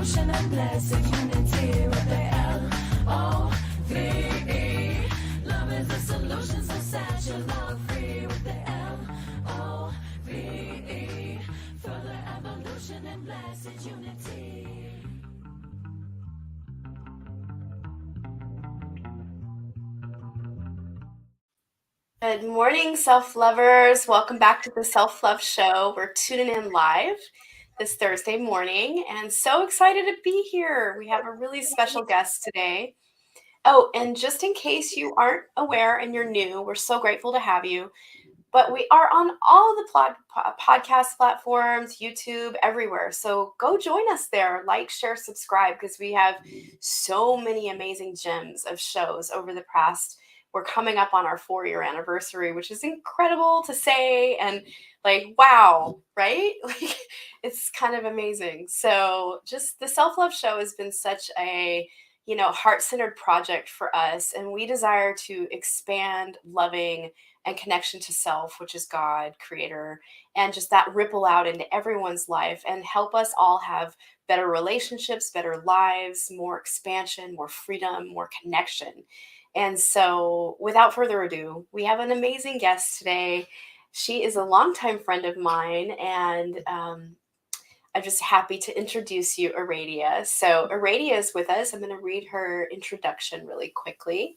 evolution and blessed unity with the L-O-V-E. Love is the solution, so set your love free with the L-O-V-E. Further evolution and blessed unity. Good morning, self-lovers. Welcome back to the Self-Love Show. We're tuning in live this Thursday morning and so excited to be here. We have a really special guest today. Oh, and just in case you aren't aware and you're new, we're so grateful to have you. But we are on all the podcast platforms, YouTube, everywhere. So go join us there, like, share, subscribe, because we have so many amazing gems of shows over the past. We're coming up on our 4-year anniversary, which is incredible to say. And like, wow, right? Like, it's kind of amazing. So just the Self-Love Show has been such a heart-centered project for us. And we desire to expand loving and connection to self, which is God, creator, and just that ripple out into everyone's life and help us all have better relationships, better lives, more expansion, more freedom, more connection. And so without further ado, we have an amazing guest today. She is a longtime friend of mine, and I'm just happy to introduce you, Aradia. So Aradia is with us. I'm going to read her introduction really quickly.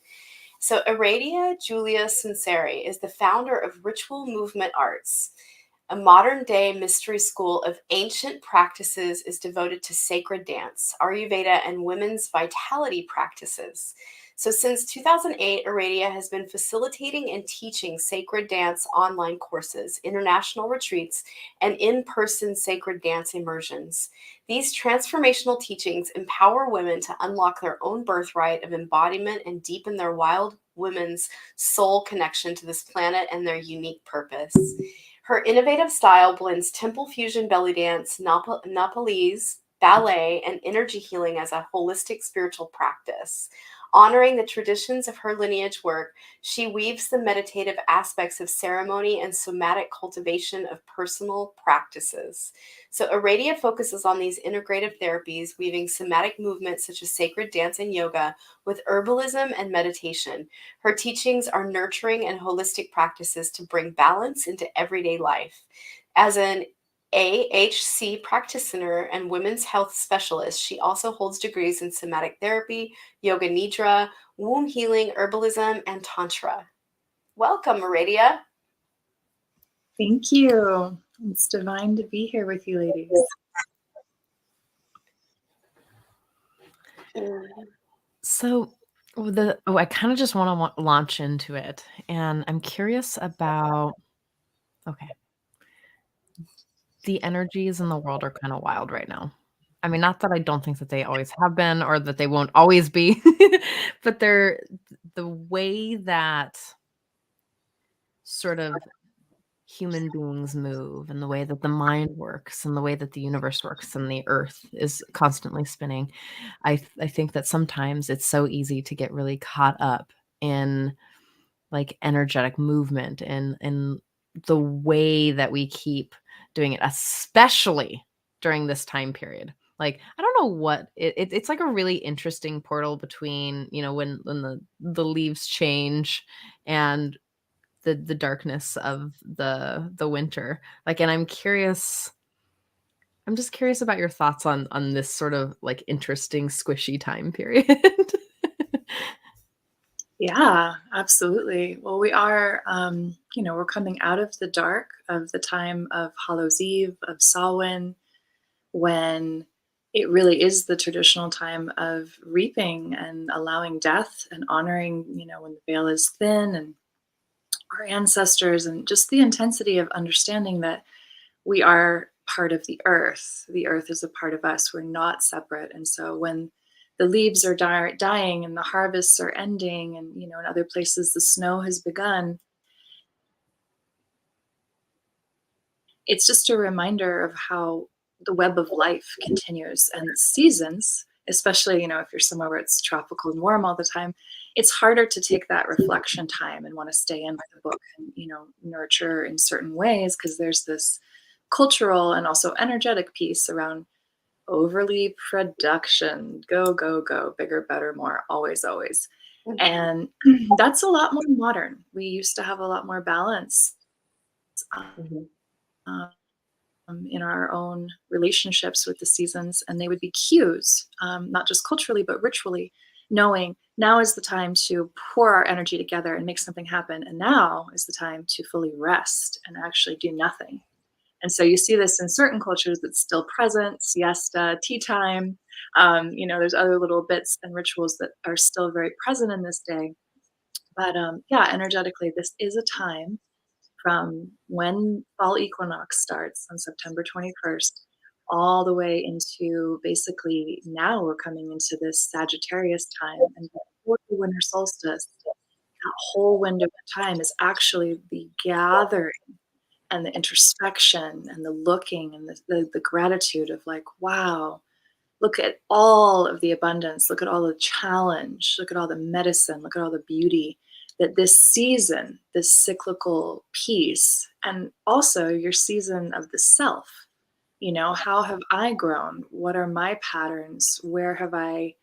So Aradia Julia Sunseri is the founder of Ritual Movement Arts. A modern-day mystery school of ancient practices is devoted to sacred dance, Ayurveda, and women's vitality practices. So since 2008, Aradia has been facilitating and teaching sacred dance online courses, international retreats, and in-person sacred dance immersions. These transformational teachings empower women to unlock their own birthright of embodiment and deepen their wild women's soul connection to this planet and their unique purpose. Her innovative style blends temple fusion belly dance, Nepalese, ballet, and energy healing as a holistic spiritual practice. Honoring the traditions of her lineage work, she weaves the meditative aspects of ceremony and somatic cultivation of personal practices. So Aradia focuses on these integrative therapies, weaving somatic movements such as sacred dance and yoga with herbalism and meditation. Her teachings are nurturing and holistic practices to bring balance into everyday life. As an AHC practitioner and women's health specialist, she also holds degrees in somatic therapy, yoga nidra, womb healing, herbalism, and tantra. Welcome, Aradia. Thank you. It's divine to be here with you, ladies. So I kind of just want to launch into it, and I'm curious about, the energies in the world are kind of wild right now. I mean, not that I don't think that they always have been or that they won't always be, but they're the way that sort of human beings move and the way that the mind works and the way that the universe works and the earth is constantly spinning. I think that sometimes it's so easy to get really caught up in like energetic movement and the way that we keep doing it, especially during this time period. Like, I don't know what it's like a really interesting portal between, when the leaves change and the darkness of the winter. Like, and I'm just curious about your thoughts on this sort of like interesting squishy time period. Yeah, absolutely. Well, we are, we're coming out of the dark of the time of Hallows Eve, of Samhain, when it really is the traditional time of reaping and allowing death and honoring, when the veil is thin and our ancestors, and just the intensity of understanding that we are part of the earth. The earth is a part of us. We're not separate. And so when the leaves are dying and the harvests are ending, and in other places the snow has begun, it's just a reminder of how the web of life continues. And seasons, especially if you're somewhere where it's tropical and warm all the time, it's harder to take that reflection time and want to stay in the book and nurture in certain ways, because there's this cultural and also energetic piece around, overly production, go, go, go, bigger, better, more, always, always. And that's a lot more modern. We used to have a lot more balance Mhm. in our own relationships with the seasons, and they would be cues, not just culturally, but ritually, knowing now is the time to pour our energy together and make something happen. And now is the time to fully rest and actually do nothing. And so you see this in certain cultures that's still present, siesta, tea time. There's other little bits and rituals that are still very present in this day. But yeah, energetically, this is a time from when fall equinox starts on September 21st all the way into basically now we're coming into this Sagittarius time. And before the winter solstice, that whole window of time is actually the gathering and the introspection and the looking and the gratitude of like, wow, look at all of the abundance, look at all the challenge, look at all the medicine, look at all the beauty that this season, this cyclical piece, and also your season of the self. How have I grown? What are my patterns? Where have I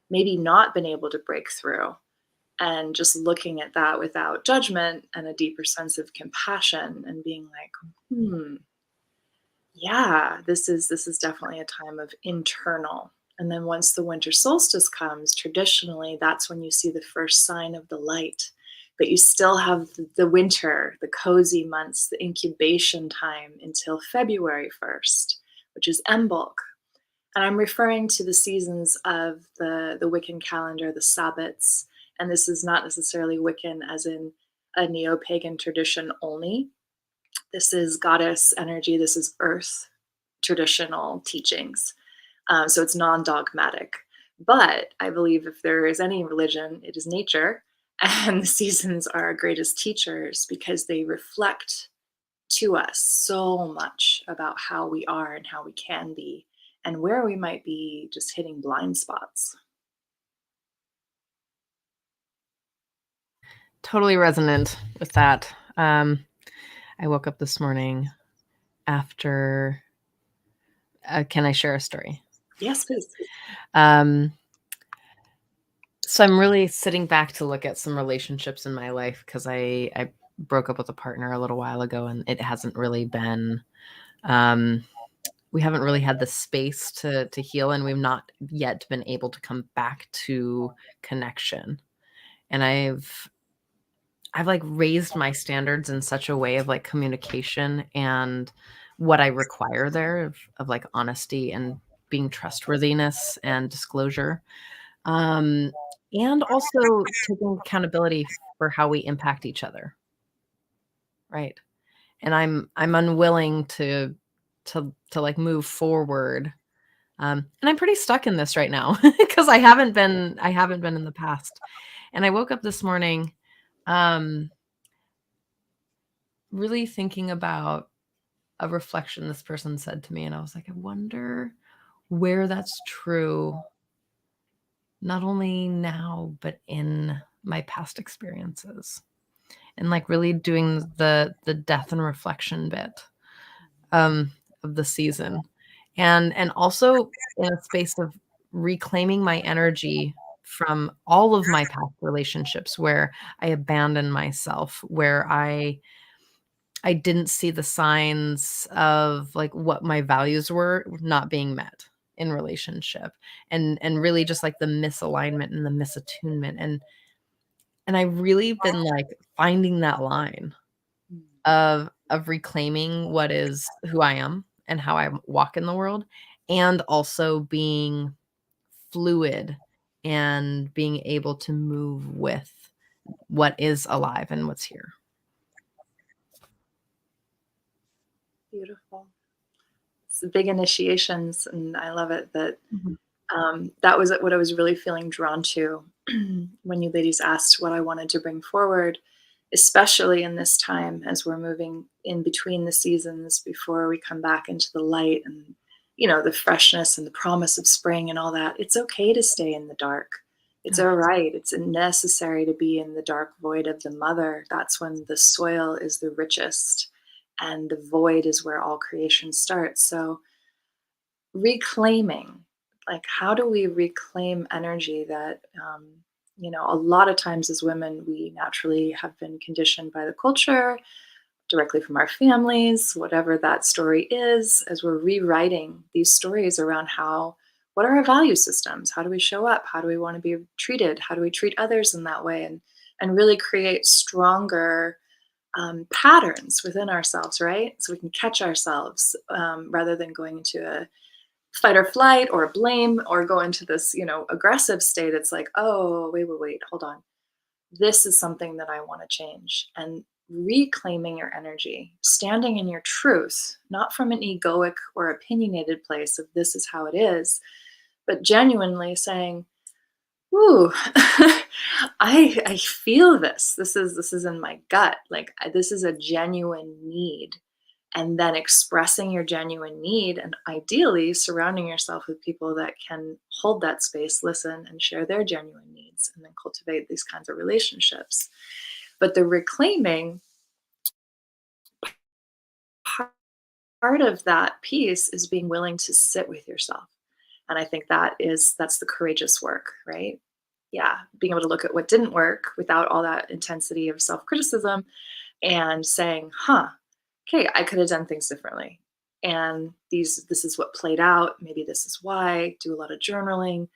maybe not been able to break through? And just looking at that without judgment and a deeper sense of compassion and being like, yeah, this is definitely a time of internal. And then once the winter solstice comes, traditionally that's when you see the first sign of the light. But you still have the winter, the cozy months, the incubation time until February 1st, which is Embok. And I'm referring to the seasons of the Wiccan calendar, the Sabbats. And this is not necessarily Wiccan as in a neo-pagan tradition only. This is goddess energy. This is earth traditional teachings. So it's non-dogmatic. But I believe if there is any religion, it is nature. And the seasons are our greatest teachers because they reflect to us so much about how we are and how we can be and where we might be just hitting blind spots. Totally resonant with that. I woke up this morning after. Can I share a story? Yes, please. So I'm really sitting back to look at some relationships in my life because I broke up with a partner a little while ago, and it hasn't really been. We haven't really had the space to heal, and we've not yet been able to come back to connection. And I've like raised my standards in such a way of like communication and what I require there of like honesty and being trustworthiness and disclosure. And also taking accountability for how we impact each other. Right. And I'm unwilling to like move forward. And I'm pretty stuck in this right now because I haven't been in the past. And I woke up this morning really thinking about a reflection this person said to me, and I was like, I wonder where that's true, not only now, but in my past experiences. And like really doing the death and reflection bit of the season. And also in a space of reclaiming my energy from all of my past relationships where I abandoned myself, where I didn't see the signs of like what my values were not being met in relationship, and really just like the misalignment and the misattunement, and I've really been like finding that line of reclaiming what is who I am and how I walk in the world, and also being fluid and being able to move with what is alive and what's here. Beautiful. It's the big initiations, and I love it that Mhm. that was what I was really feeling drawn to when you ladies asked what I wanted to bring forward, especially in this time as we're moving in between the seasons before we come back into the light and, the freshness and the promise of spring and all that. It's okay to stay in the dark. It's Yeah. all right. It's necessary to be in the dark void of the mother. That's when the soil is the richest and the void is where all creation starts. So reclaiming, like, how do we reclaim energy that, a lot of times as women, we naturally have been conditioned by the culture, directly from our families, whatever that story is, as we're rewriting these stories around what are our value systems? How do we show up? How do we want to be treated? How do we treat others in that way? And really create stronger patterns within ourselves, right? So we can catch ourselves rather than going into a fight or flight or blame or go into this, aggressive state. It's like, oh, wait, hold on. This is something that I want to change. And reclaiming your energy, standing in your truth, not from an egoic or opinionated place of this is how it is, but genuinely saying, ooh, I feel this. This is in my gut. Like this is a genuine need. And then expressing your genuine need and ideally surrounding yourself with people that can hold that space, listen, and share their genuine needs, and then cultivate these kinds of relationships. But the reclaiming part of that piece is being willing to sit with yourself. And I think that's the courageous work, right? Yeah, being able to look at what didn't work without all that intensity of self-criticism and saying, okay, I could have done things differently. And this is what played out. Maybe this is why. Do a lot of journaling,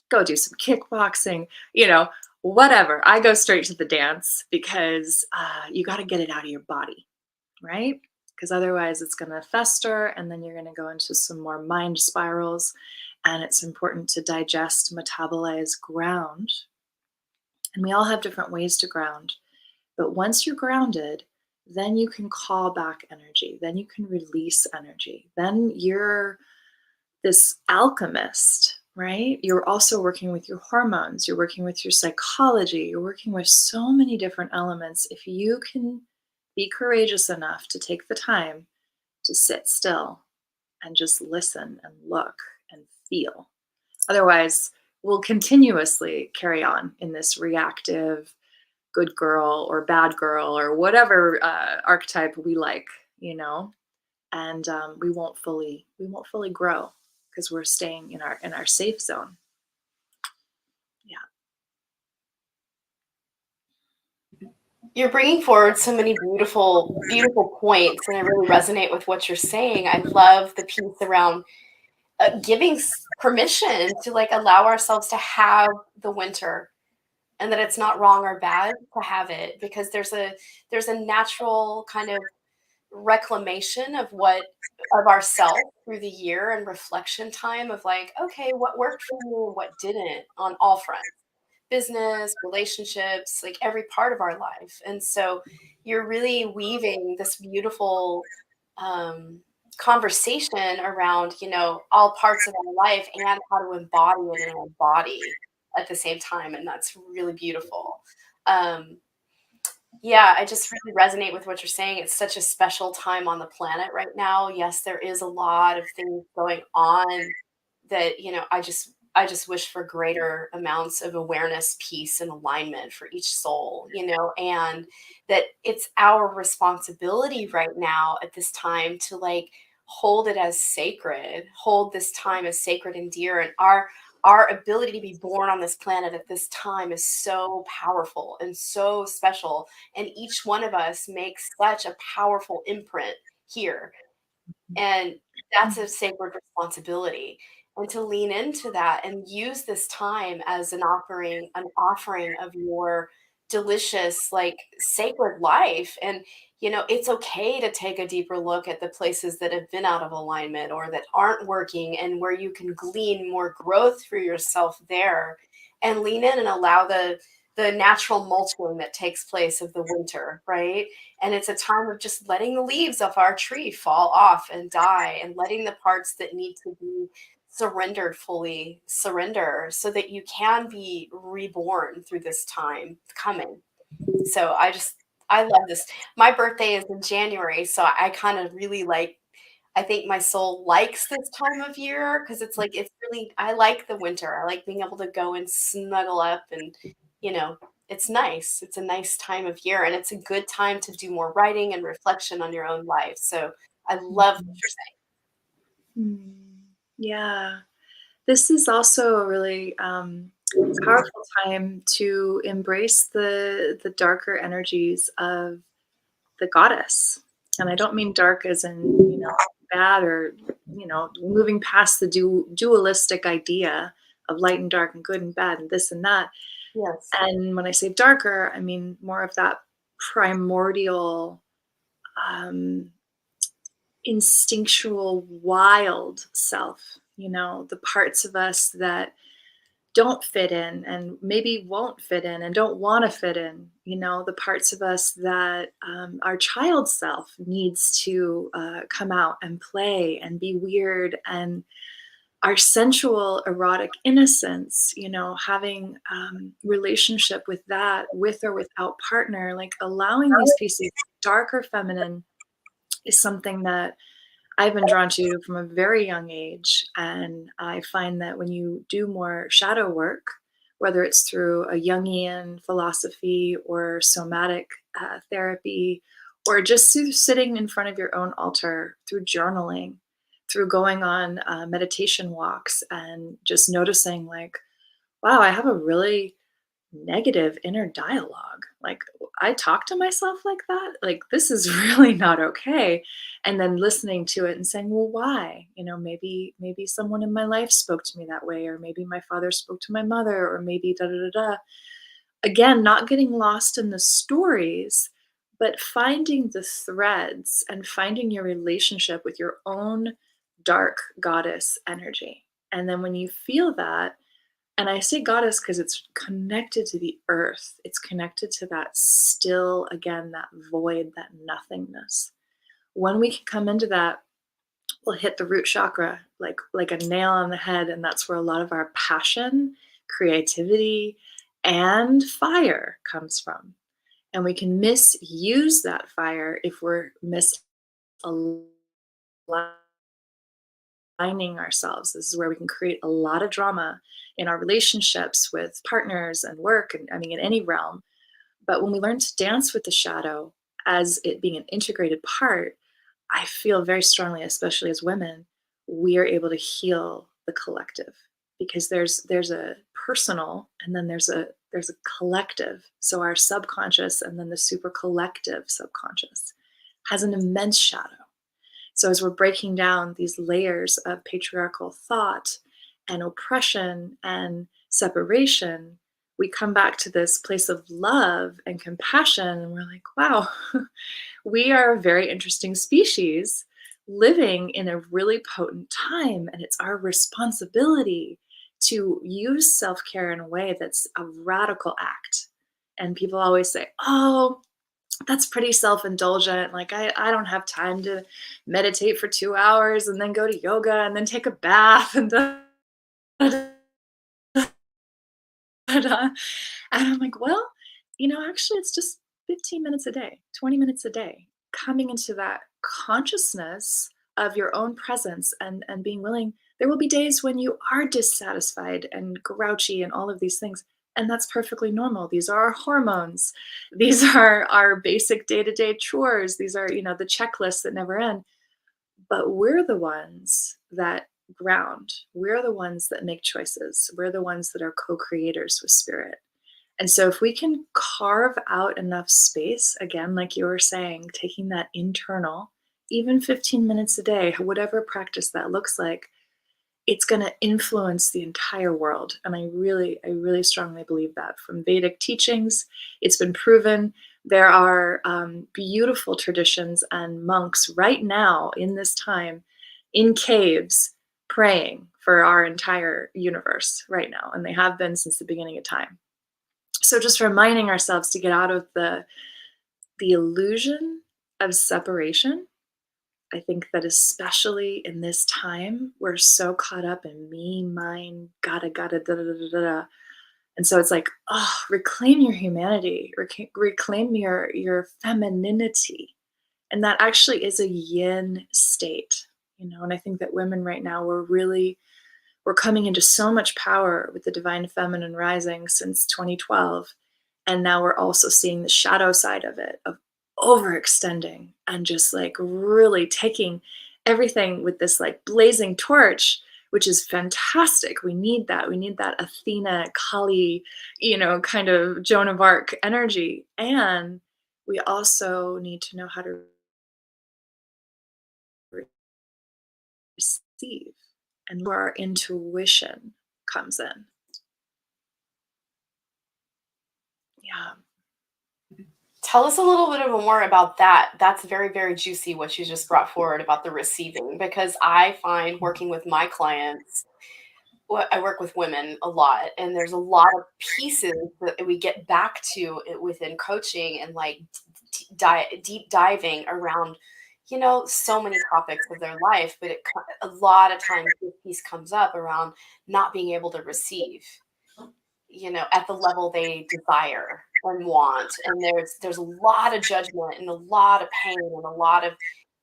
go do some kickboxing, whatever. I go straight to the dance because you got to get it out of your body, right? Because otherwise it's going to fester and then you're going to go into some more mind spirals. And it's important to digest, metabolize, ground. And we all have different ways to ground. But once you're grounded, then you can call back energy. Then you can release energy. Then you're this alchemist, right? You're also working with your hormones. You're working with your psychology. You're working with so many different elements. If you can be courageous enough to take the time to sit still and just listen and look and feel. Otherwise, we'll continuously carry on in this reactive, good girl or bad girl or whatever archetype we like, and we won't fully grow because we're staying in our safe zone. Yeah. You're bringing forward so many beautiful, beautiful points, and I really resonate with what you're saying. I love the piece around giving permission to allow ourselves to have the winter, and that it's not wrong or bad to have it, because there's a natural kind of reclamation of ourselves through the year, and reflection time of okay, what worked for me and what didn't on all fronts, business, relationships, every part of our life. And so you're really weaving this beautiful conversation around, all parts of our life and how to embody it in our body at the same time. And that's really beautiful. Yeah, I just really resonate with what you're saying. It's such a special time on the planet right now. Yes, there is a lot of things going on that, I just wish for greater amounts of awareness, peace, and alignment for each soul, and that it's our responsibility right now at this time to hold it as sacred, hold this time as sacred and dear. And our ability to be born on this planet at this time is so powerful and so special. And each one of us makes such a powerful imprint here. And that's a sacred responsibility. And to lean into that and use this time as an offering of your delicious, sacred life. And, it's okay to take a deeper look at the places that have been out of alignment or that aren't working, and where you can glean more growth for yourself there, and lean in and allow the natural mulching that takes place of the winter, right? And it's a time of just letting the leaves of our tree fall off and die, and letting the parts that need to be surrendered fully surrender, so that you can be reborn through this time coming. So I love this. My birthday is in January, so I kind of really I think my soul likes this time of year, because it's really, I like the winter. I like being able to go and snuggle up, and you know, it's nice. It's a nice time of year, and it's a good time to do more writing and reflection on your own life. So I love what you're saying. Yeah. This is also a really powerful time to embrace the darker energies of the goddess. And I don't mean dark as in, bad or, moving past the dualistic idea of light and dark and good and bad and this and that. Yes. And when I say darker, I mean more of that primordial, um, instinctual, wild self, the parts of us that don't fit in and maybe won't fit in and don't want to fit in, the parts of us that our child self needs to come out and play and be weird, and our sensual erotic innocence, having relationship with that, with or without partner, like allowing these pieces, darker feminine is something that I've been drawn to from a very young age. And I find that when you do more shadow work, whether it's through a Jungian philosophy or somatic therapy, or just sitting in front of your own altar, through journaling, through going on meditation walks and just noticing, like, wow, I have a really negative inner dialogue. Like, I talk to myself like that. Like, this is really not okay. And then listening to it and saying, well, why? Maybe someone in my life spoke to me that way, or maybe my father spoke to my mother, or maybe da da da da. Again, not getting lost in the stories, but finding the threads and finding your relationship with your own dark goddess energy. And then when you feel that, and I say goddess because it's connected to the earth. It's connected to that still, again, that void, that nothingness. When we can come into that, we'll hit the root chakra like a nail on the head. And that's where a lot of our passion, creativity, and fire comes from. And we can misuse that fire if we're misaligning ourselves. This is where we can create a lot of drama in our relationships with partners and work, and I mean, in any realm. But when we learn to dance with the shadow as it being an integrated part, I feel very strongly, especially as women, we are able to heal the collective, because there's a personal and then there's a collective. So our subconscious and then the super collective subconscious has an immense shadow. So as we're breaking down these layers of patriarchal thought and oppression and separation, we come back to this place of love and compassion, and we're like, wow, we are a very interesting species living in a really potent time, and it's our responsibility to use self-care in a way that's a radical act. And people always say, oh, that's pretty self-indulgent. Like, I don't have time to meditate for 2 hours and then go to yoga and then take a bath and and I'm like, well, actually, it's just 15 minutes a day, 20 minutes a day, coming into that consciousness of your own presence, and being willing. There will be days when you are dissatisfied and grouchy and all of these things. And that's perfectly normal. These are our hormones. These are our basic day-to-day chores. These are, the checklists that never end. But we're the ones that ground. We're the ones that make choices. We're the ones that are co-creators with spirit. And so if we can carve out enough space, again, like you were saying, taking that internal, even 15 minutes a day, whatever practice that looks like, it's going to influence the entire world. And I really strongly believe that. From Vedic teachings, it's been proven. There are beautiful traditions and monks right now in this time in caves praying for our entire universe right now. And they have been since the beginning of time. So just reminding ourselves to get out of the illusion of separation. I think that especially in this time, we're so caught up in me, mine, gotta, da da da da da. And so it's like, oh, reclaim your humanity, reclaim your femininity. And that actually is a yin state, and I think that women right now, we're coming into so much power with the divine feminine rising since 2012. And now we're also seeing the shadow side of it, of overextending and just like really taking everything with this like blazing torch, which is fantastic. We need that. We need that Athena, Kali, kind of Joan of Arc energy. And we also need to know how to receive, and where our intuition comes in. Yeah. Tell us a little bit more about that. That's very, very juicy what you just brought forward about the receiving, because I find working with my clients, I work with women a lot, and there's a lot of pieces that we get back to within coaching and like deep diving around, so many topics of their life. But a lot of times this piece comes up around not being able to receive, at the level they desire and want. And there's a lot of judgment and a lot of pain and a lot of,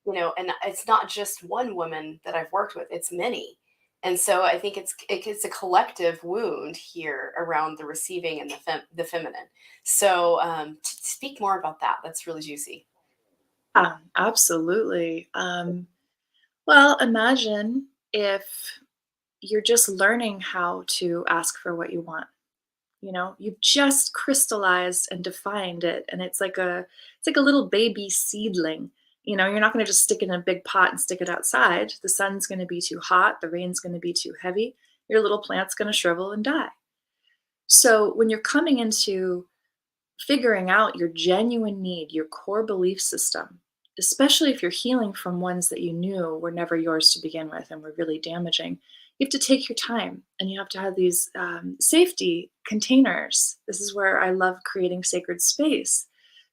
and it's not just one woman that I've worked with, it's many. And so I think it's a collective wound here around the receiving and the feminine. So speak more about that. That's really juicy. Yeah, absolutely. Well, imagine if you're just learning how to ask for what you want. You've just crystallized and defined it, and it's like a little baby seedling. You're not going to just stick it in a big pot and stick it outside. The sun's going to be too hot, the rain's going to be too heavy. Your little plant's going to shrivel and die. So when you're coming into figuring out your genuine need, your core belief system, especially if you're healing from ones that you knew were never yours to begin with and were really damaging, you have to take your time, and you have to have these safety containers. This is where I love creating sacred space,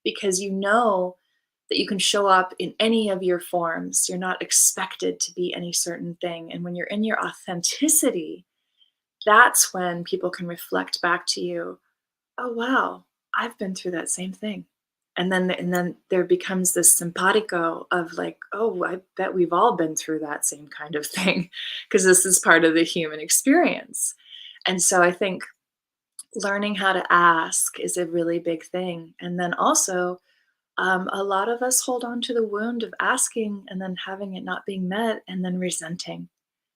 because you know that you can show up in any of your forms. You're not expected to be any certain thing. And when you're in your authenticity, that's when people can reflect back to you, oh wow, I've been through that same thing. And then there becomes this simpatico of like, oh, I bet we've all been through that same kind of thing, because this is part of the human experience. And so I think learning how to ask is a really big thing. And then also, a lot of us hold on to the wound of asking and then having it not being met and then resenting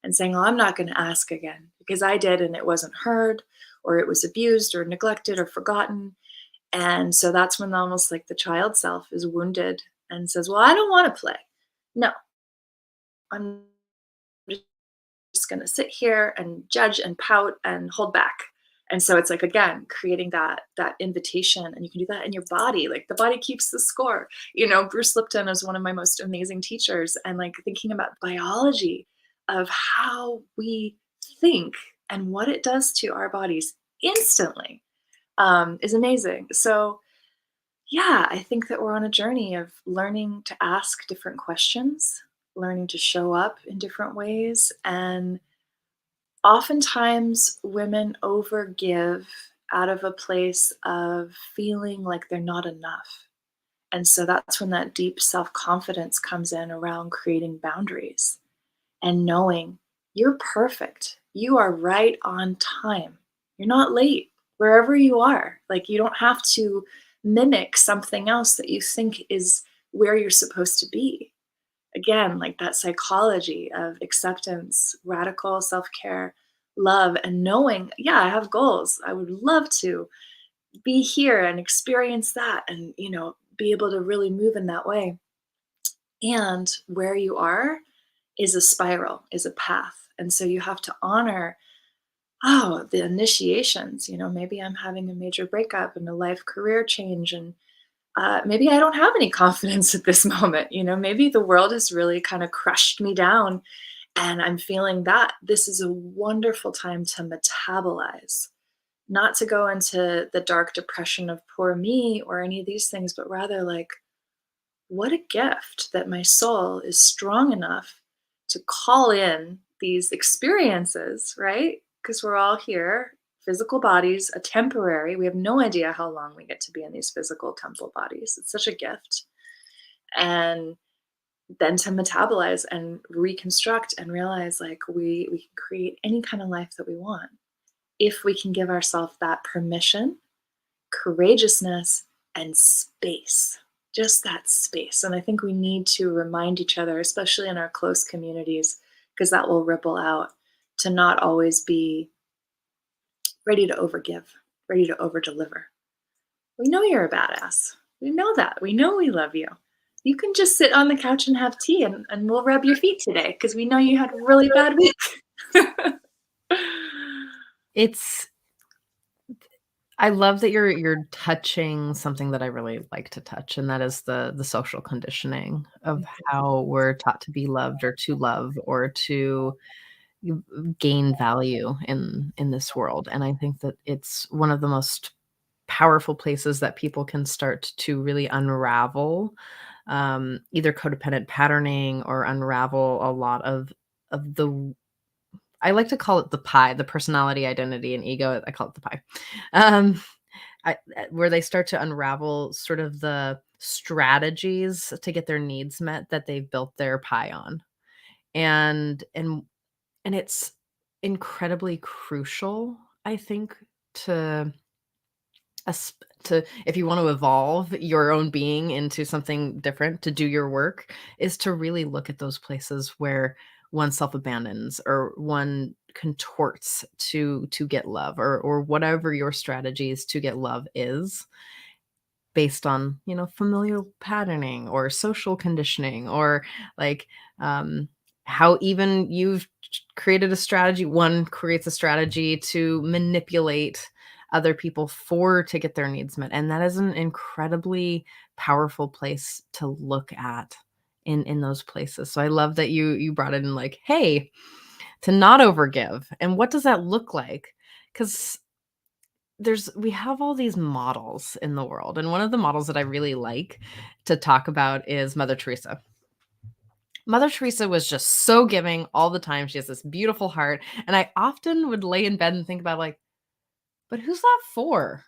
and saying, oh, I'm not going to ask again because I did and it wasn't heard, or it was abused or neglected or forgotten. And so that's when almost like the child self is wounded and says, well, I don't want to play. No, I'm just going to sit here and judge and pout and hold back. And so it's like, again, creating that invitation, and you can do that in your body. Like the body keeps the score. Bruce Lipton is one of my most amazing teachers, and like thinking about biology of how we think and what it does to our bodies instantly is amazing. So yeah, I think that we're on a journey of learning to ask different questions, learning to show up in different ways. And oftentimes women overgive out of a place of feeling like they're not enough. And so that's when that deep self-confidence comes in around creating boundaries and knowing you're perfect. You are right on time. You're not late wherever you are. Like you don't have to mimic something else that you think is where you're supposed to be. Again, like that psychology of acceptance, radical self-care, love, and knowing, yeah, I have goals. I would love to be here and experience that and, be able to really move in that way. And where you are is a spiral, is a path. And so you have to honor, oh, the initiations. Maybe I'm having a major breakup and a life career change, and maybe I don't have any confidence at this moment. Maybe the world has really kind of crushed me down, and I'm feeling that this is a wonderful time to metabolize, not to go into the dark depression of poor me or any of these things, but rather like, what a gift that my soul is strong enough to call in these experiences, right? Because we're all here, physical bodies, a temporary. We have no idea how long we get to be in these physical temple bodies. It's such a gift. And then to metabolize and reconstruct and realize like we can create any kind of life that we want if we can give ourselves that permission, courageousness, and space. Just that space. And I think we need to remind each other, especially in our close communities, because that will ripple out to not always be ready to overgive, ready to overdeliver. We know you're a badass. We know that. We know we love you. You can just sit on the couch and have tea, and we'll rub your feet today because we know you had a really bad week. I love that you're touching something that I really like to touch, and that is the social conditioning of how we're taught to be loved or to love or to gain value in this world. And I think that it's one of the most powerful places that people can start to really unravel either codependent patterning or unravel a lot of the I like to call it the pie, the personality, identity, and ego. I call it the pie. Um, where they start to unravel sort of the strategies to get their needs met that they've built their pie on. And it's incredibly crucial, I think, to to if you want to evolve your own being into something different, to do your work, is to really look at those places where one self abandons or one contorts to get love, or whatever your strategies to get love is, based on, familial patterning or social conditioning, or like how even you've created a strategy. One creates a strategy to manipulate other people to get their needs met. And that is an incredibly powerful place to look at in those places. So I love that you brought it in, like, hey, to not overgive. And what does that look like? Because we have all these models in the world, and one of the models that I really like to talk about is Mother Teresa. Mother Teresa was just so giving all the time. She has this beautiful heart, and I often would lay in bed and think about, like, but who's that for?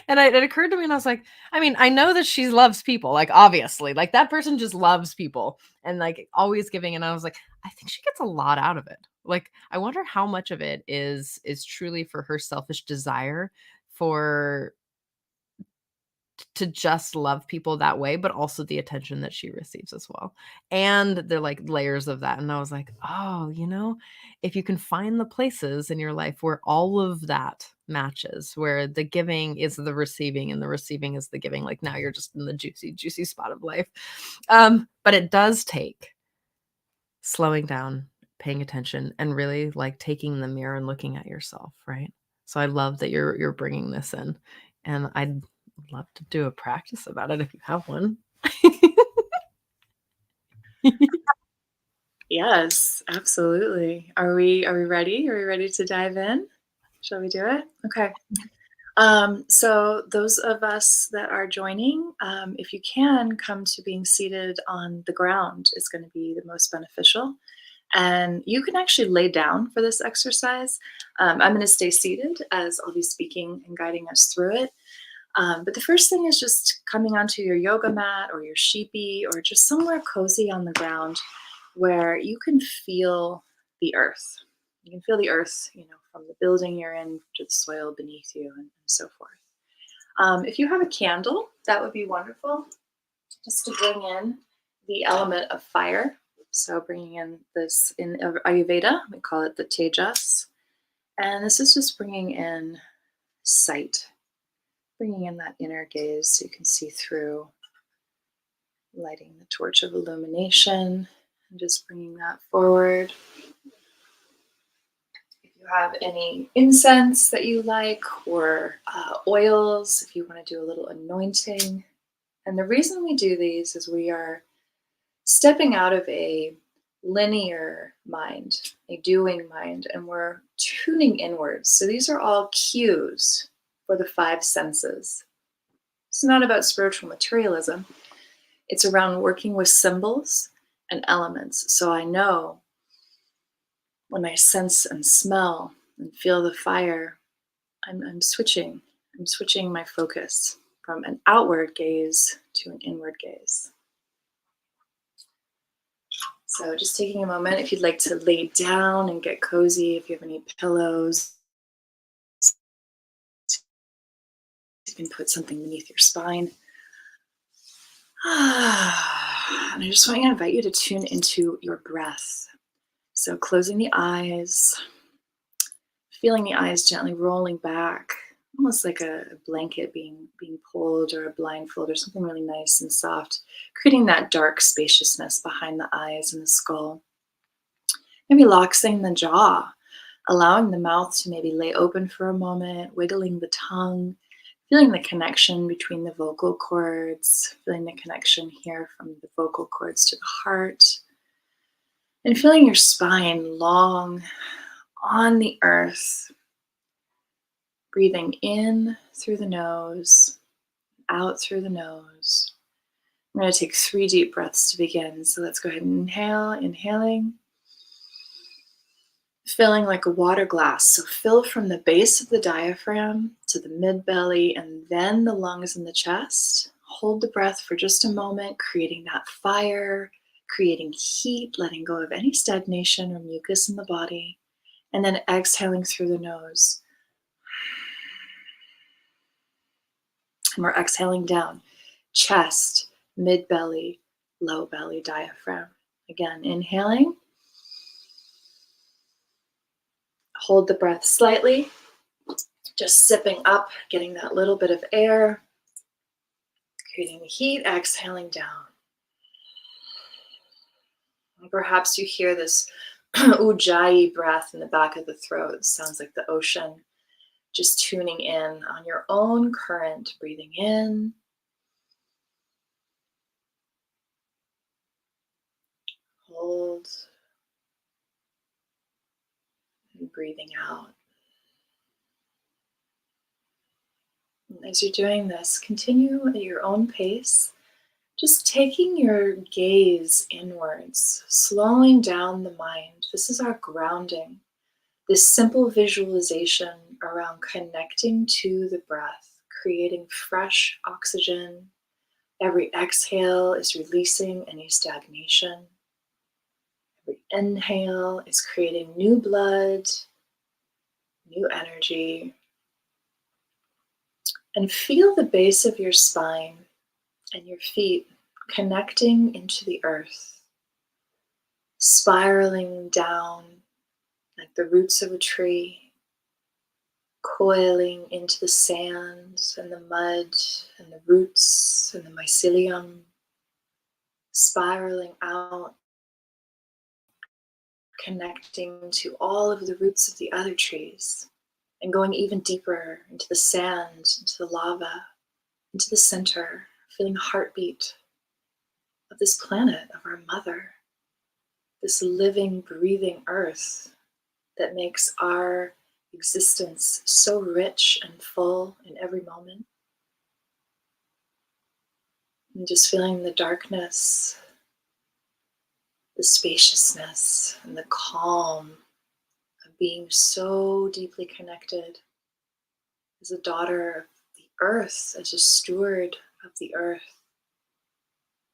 And it occurred to me, and I was like, I mean, I know that she loves people, like, obviously, like, that person just loves people and, like, always giving. And I was like, I think she gets a lot out of it. Like, I wonder how much of it is truly for her selfish desire for to just love people that way, but also the attention that she receives as well. And they're like layers of that. And I was like, oh, if you can find the places in your life where all of that matches, where the giving is the receiving and the receiving is the giving, like, now you're just in the juicy, juicy spot of life. But it does take slowing down, paying attention, and really, like, taking the mirror and looking at yourself, right? So I love that you're bringing this in, and I'd love to do a practice about it if you have one. Yes, absolutely. Are we ready? Are we ready to dive in? Shall we do it? Okay. So those of us that are joining, if you can come to being seated on the ground, is going to be the most beneficial. And you can actually lay down for this exercise. I'm going to stay seated as I'll be speaking and guiding us through it. But the first thing is just coming onto your yoga mat or your sheepy or just somewhere cozy on the ground where you can feel the earth. You can feel the earth, from the building you're in to the soil beneath you and so forth. If you have a candle, that would be wonderful, just to bring in the element of fire. So bringing in this, in Ayurveda, we call it the tejas. And this is just bringing in sight, bringing in that inner gaze so you can see through, lighting the torch of illumination and just bringing that forward. If you have any incense that you like, or oils, if you want to do a little anointing. And the reason we do these is we are stepping out of a linear mind, a doing mind, and we're tuning inwards. So these are all cues for the five senses. It's not about spiritual materialism. It's around working with symbols and elements. So I know when I sense and smell and feel the fire, I'm switching. I'm switching my focus from an outward gaze to an inward gaze. So just taking a moment, if you'd like to lay down and get cozy, if you have any pillows, you can put something beneath your spine. And I just want to invite you to tune into your breath. So closing the eyes, feeling the eyes gently rolling back, almost like a blanket being pulled, or a blindfold, or something really nice and soft, creating that dark spaciousness behind the eyes and the skull. Maybe relaxing the jaw, allowing the mouth to maybe lay open for a moment, wiggling the tongue, feeling the connection between the vocal cords, feeling the connection here from the vocal cords to the heart, and feeling your spine long on the earth, breathing in through the nose, out through the nose. I'm going to take 3 deep breaths to begin. So let's go ahead and inhale, inhaling. Filling like a water glass. So fill from the base of the diaphragm to the mid belly and then the lungs and the chest. Hold the breath for just a moment, creating that fire, creating heat, letting go of any stagnation or mucus in the body, and then exhaling through the nose. And we're exhaling down, chest, mid belly, low belly, diaphragm. Again, inhaling. Hold the breath slightly, just sipping up, getting that little bit of air, creating the heat, exhaling down. And perhaps you hear this ujjayi breath in the back of the throat. It sounds like the ocean, just tuning in on your own current, breathing in, hold, and breathing out. And as you're doing this, continue at your own pace, just taking your gaze inwards, slowing down the mind. This is our grounding, this simple visualization around connecting to the breath, creating fresh oxygen. Every exhale is releasing any stagnation. Every inhale is creating new blood, new energy. And feel the base of your spine and your feet connecting into the earth, spiraling down like the roots of a tree, coiling into the sand and the mud and the roots and the mycelium, spiraling out, connecting to all of the roots of the other trees, and going even deeper into the sand, into the lava, into the center, feeling the heartbeat of this planet, of our mother, this living, breathing earth that makes our existence so rich and full in every moment. And just feeling the darkness, the spaciousness, and the calm of being so deeply connected as a daughter of the earth, as a steward of the earth,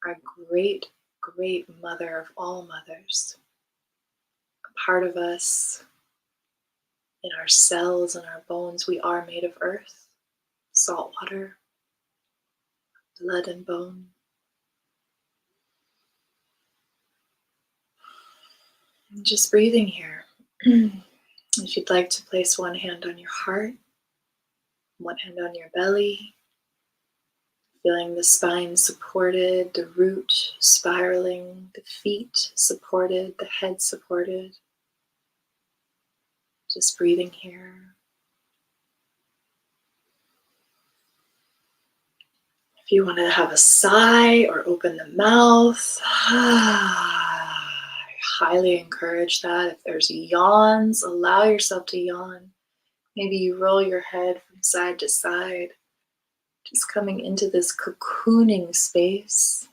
our great, great mother of all mothers, a part of us, in our cells and our bones. We are made of earth, salt water, blood and bone. And just breathing here. If you'd like to place one hand on your heart, one hand on your belly, feeling the spine supported, the root spiraling, the feet supported, the head supported. Just breathing here. If you want to have a sigh or open the mouth, I highly encourage that. If there's yawns, allow yourself to yawn. Maybe you roll your head from side to side, just coming into this cocooning space.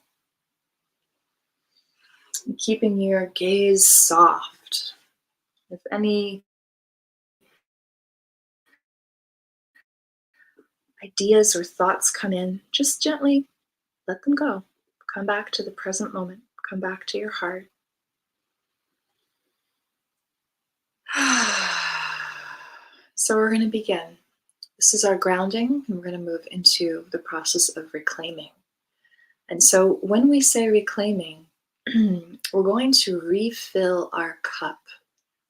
And keeping your gaze soft. If any ideas or thoughts come in, just gently let them go. Come back to the present moment. Come back to your heart. So we're going to begin. This is our grounding, and we're going to move into the process of reclaiming. And so when we say reclaiming, we're going to refill our cup,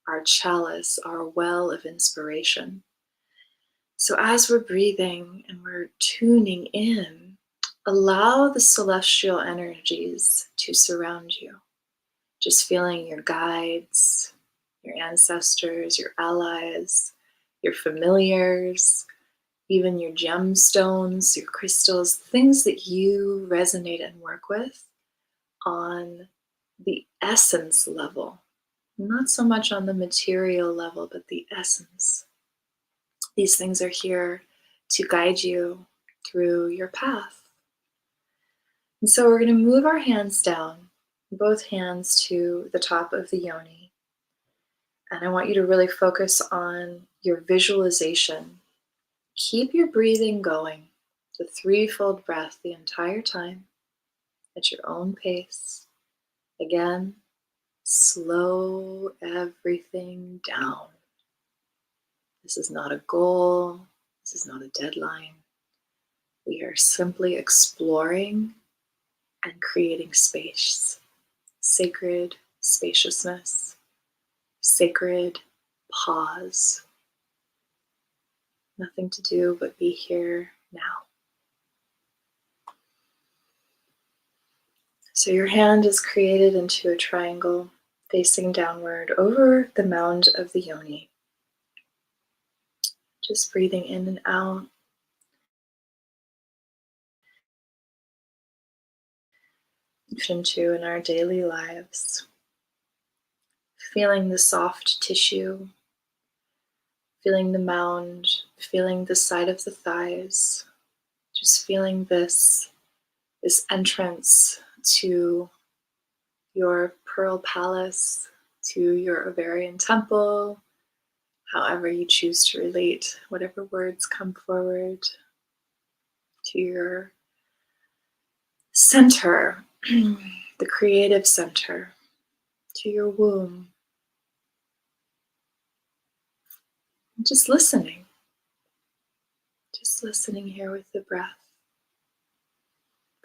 our chalice, our well of inspiration. So as we're breathing and we're tuning in, allow the celestial energies to surround you. Just feeling your guides, your ancestors, your allies, your familiars, even your gemstones, your crystals, things that you resonate and work with on the essence level. Not so much on the material level, but the essence. These things are here to guide you through your path. And so we're going to move our hands down, both hands to the top of the yoni. And I want you to really focus on your visualization. Keep your breathing going, the threefold breath the entire time at your own pace. Again, slow everything down. This is not a goal. This is not a deadline. We are simply exploring and creating space, sacred spaciousness, sacred pause. Nothing to do but be here now. So your hand is created into a triangle facing downward over the mound of the yoni. Just breathing in and out. Into in our daily lives. Feeling the soft tissue, feeling the mound, feeling the side of the thighs, just feeling this entrance to your pearl palace, to your ovarian temple, however you choose to relate, whatever words come forward, to your center, the creative center, to your womb. Just listening here with the breath.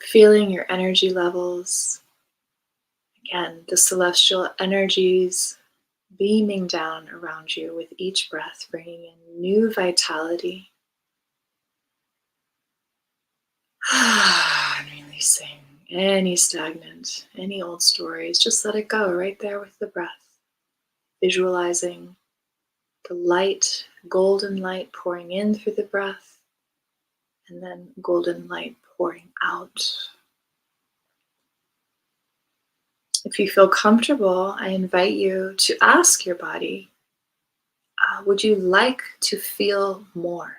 Feeling your energy levels. Again, the celestial energies beaming down around you with each breath, bringing in new vitality. And releasing any stagnant, any old stories. Just let it go right there with the breath. Visualizing the light, golden light pouring in through the breath, and then golden light pouring out. If you feel comfortable, I invite you to ask your body, would you like to feel more?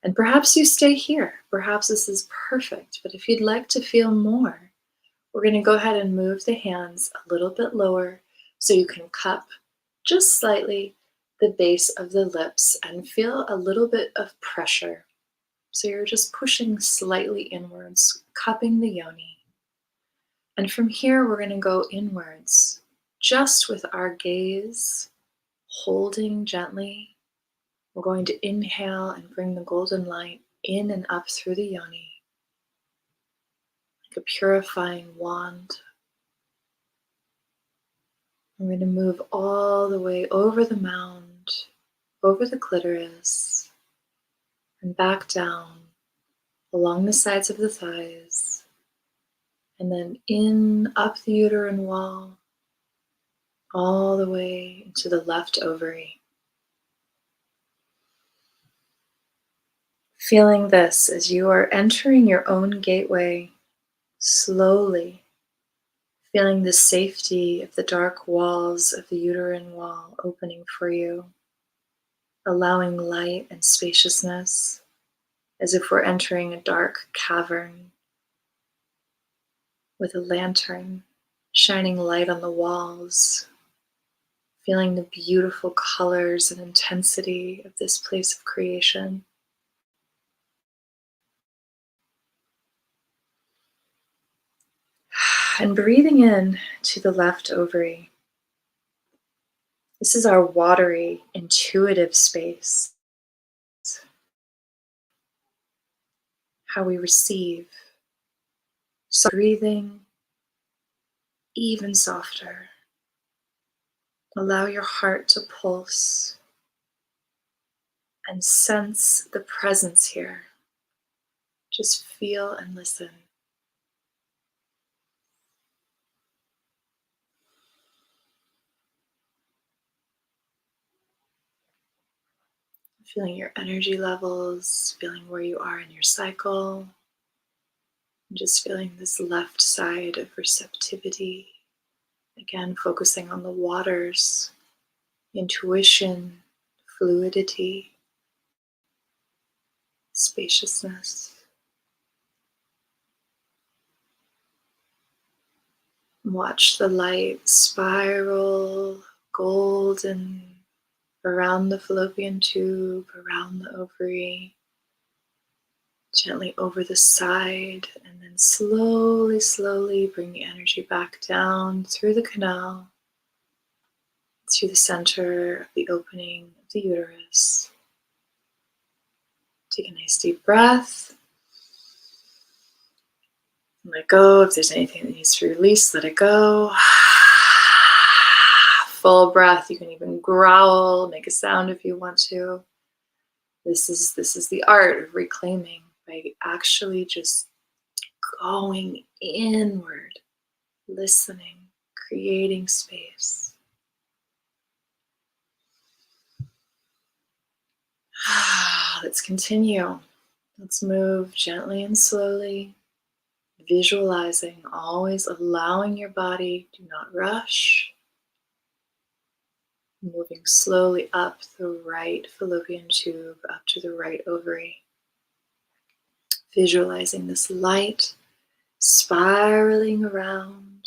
And perhaps you stay here. Perhaps this is perfect. But if you'd like to feel more, we're going to go ahead and move the hands a little bit lower so you can cup just slightly the base of the lips and feel a little bit of pressure. So you're just pushing slightly inwards, cupping the yoni. And from here, we're going to go inwards, just with our gaze, holding gently. We're going to inhale and bring the golden light in and up through the yoni, like a purifying wand. We're going to move all the way over the mound, over the clitoris, and back down along the sides of the thighs, and then in up the uterine wall, all the way into the left ovary. Feeling this as you are entering your own gateway, slowly feeling the safety of the dark walls of the uterine wall opening for you, allowing light and spaciousness as if we're entering a dark cavern with a lantern shining light on the walls, feeling the beautiful colors and intensity of this place of creation. And breathing in to the left ovary. This is our watery, intuitive space. How we receive. So breathing even softer. Allow your heart to pulse and sense the presence here. Just feel and listen. Feeling your energy levels, feeling where you are in your cycle, and just feeling this left side of receptivity. Again, focusing on the waters, intuition, fluidity, spaciousness. Watch the light spiral golden around the fallopian tube, around the ovary, gently over the side, and then slowly, slowly bring the energy back down through the canal, through the center of the opening of the uterus. Take a nice deep breath. Let go. If there's anything that needs to be released, let it go. Full breath. You can even growl, make a sound if you want to. This is the art of reclaiming by actually just going inward, listening, creating space. Let's continue. Let's move gently and slowly, visualizing, always allowing your body, do not rush. Moving slowly up the right fallopian tube, up to the right ovary. Visualizing this light spiraling around.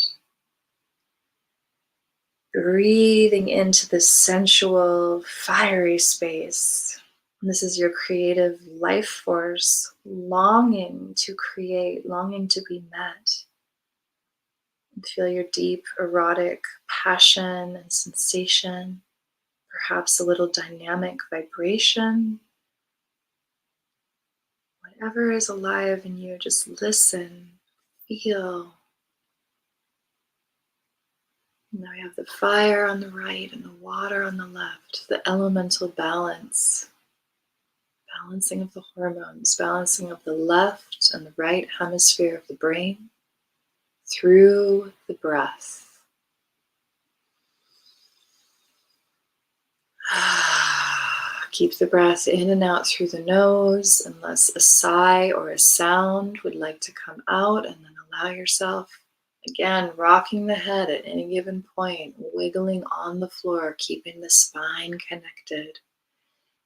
Breathing into this sensual, fiery space. This is your creative life force, longing to create, longing to be met. And feel your deep erotic passion and sensation, perhaps a little dynamic vibration. Whatever is alive in you, just listen, feel. Now we have the fire on the right and the water on the left, the elemental balance. Balancing of the hormones, balancing of the left and the right hemisphere of the brain through the breath. Keep the breath in and out through the nose unless a sigh or a sound would like to come out, and then allow yourself, again, rocking the head at any given point, wiggling on the floor, keeping the spine connected.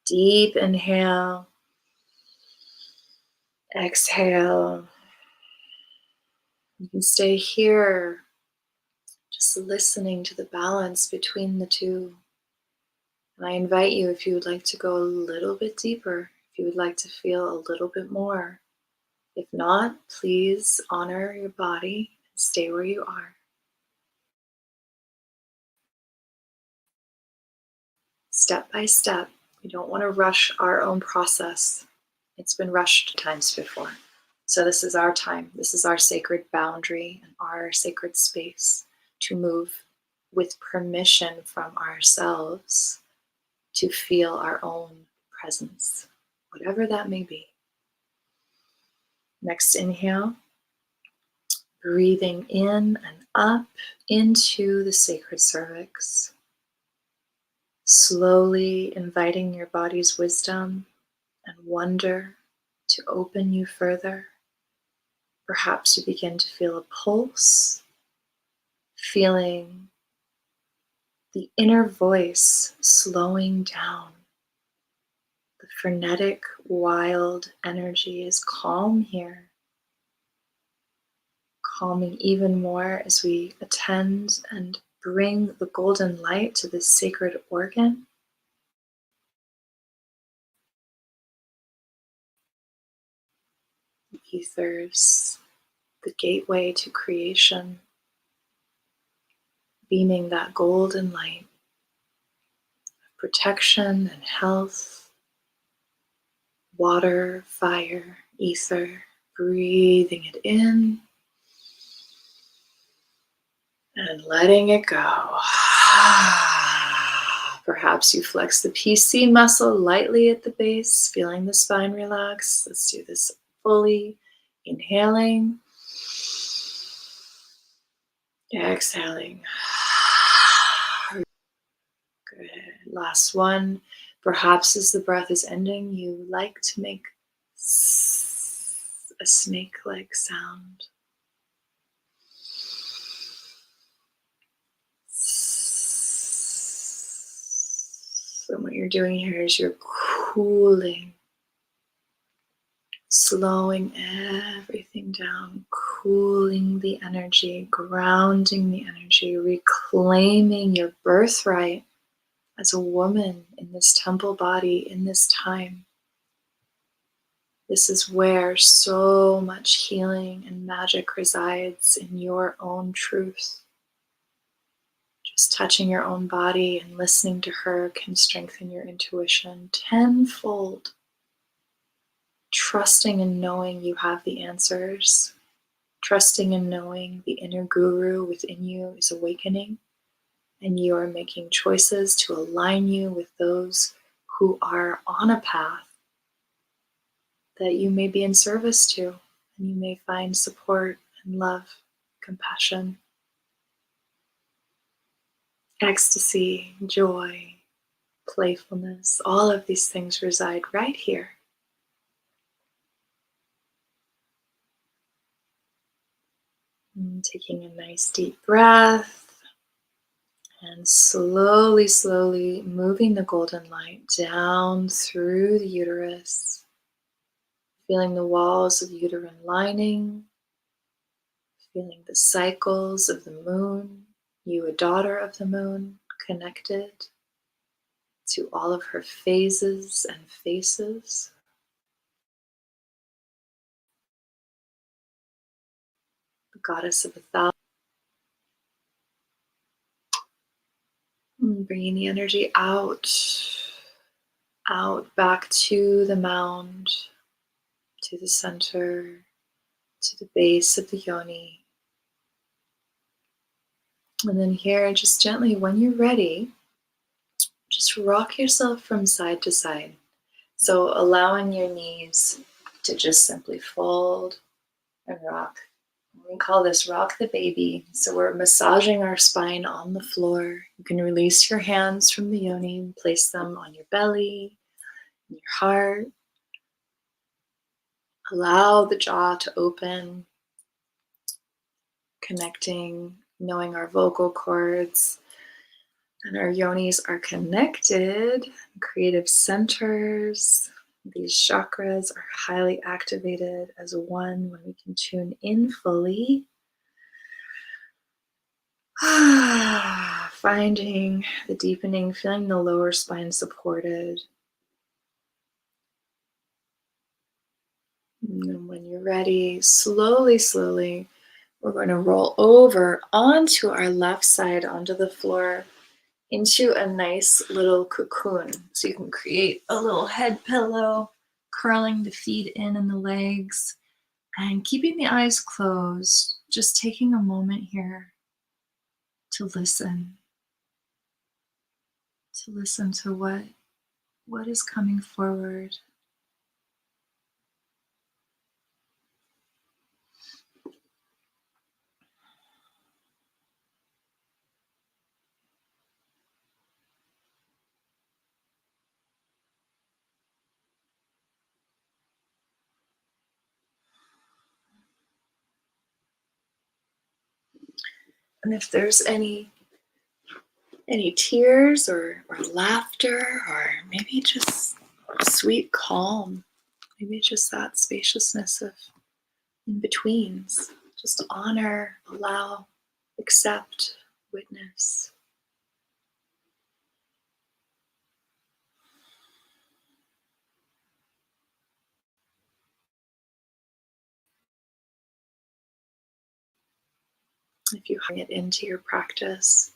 Deep inhale. Exhale. You can stay here, just listening to the balance between the two. And I invite you, if you would like to go a little bit deeper, if you would like to feel a little bit more. If not, please honor your body and stay where you are. Step by step, we don't want to rush our own process. It's been rushed times before. So this is our time. This is our sacred boundary and our sacred space to move with permission from ourselves to feel our own presence, whatever that may be. Next inhale, breathing in and up into the sacred cervix. Slowly inviting your body's wisdom and wonder to open you further. Perhaps you begin to feel a pulse, feeling the inner voice slowing down. The frenetic, wild energy is calm here. Calming even more as we attend and bring the golden light to this sacred organ. The ethers, the gateway to creation, beaming that golden light of protection and health, water, fire, ether, breathing it in And letting it go. Perhaps you flex the PC muscle lightly at the base, feeling the spine relax. Let's do this fully. Inhaling. Exhaling. Good. Last one. Perhaps as the breath is ending, you like to make a snake-like sound. And what you're doing here is you're cooling, slowing everything down, cooling the energy, grounding the energy, reclaiming your birthright as a woman in this temple body in this time. This is where so much healing and magic resides, in your own truth. Just touching your own body and listening to her can strengthen your intuition tenfold. Trusting and knowing you have the answers. Trusting and knowing the inner guru within you is awakening, and you are making choices to align you with those who are on a path that you may be in service to, and you may find support and love, compassion, ecstasy, joy, playfulness. All of these things reside right here. And taking a nice deep breath and slowly, slowly moving the golden light down through the uterus, feeling the walls of the uterine lining, feeling the cycles of the moon, you a daughter of the moon, connected to all of her phases and faces. The goddess of 1,000. And bringing the energy out, out back to the mound, to the center, to the base of the yoni. And then here, just gently, when you're ready, just rock yourself from side to side. So allowing your knees to just simply fold and rock. We call this rock the baby. So we're massaging our spine on the floor. You can release your hands from the yoni and place them on your belly, your heart. Allow the jaw to open, connecting, knowing our vocal cords and our yonis are connected, creative centers. These chakras are highly activated as one when we can tune in fully. Finding the deepening, feeling the lower spine supported. And then when you're ready, slowly, slowly, we're going to roll over onto our left side, onto the floor, into a nice little cocoon. So you can create a little head pillow, curling the feet in and the legs, and keeping the eyes closed, just taking a moment here to listen to what is coming forward. And if there's any tears or laughter, or maybe just sweet calm, maybe just that spaciousness of in-betweens, just honor, allow, accept, witness. If you bring it into your practice,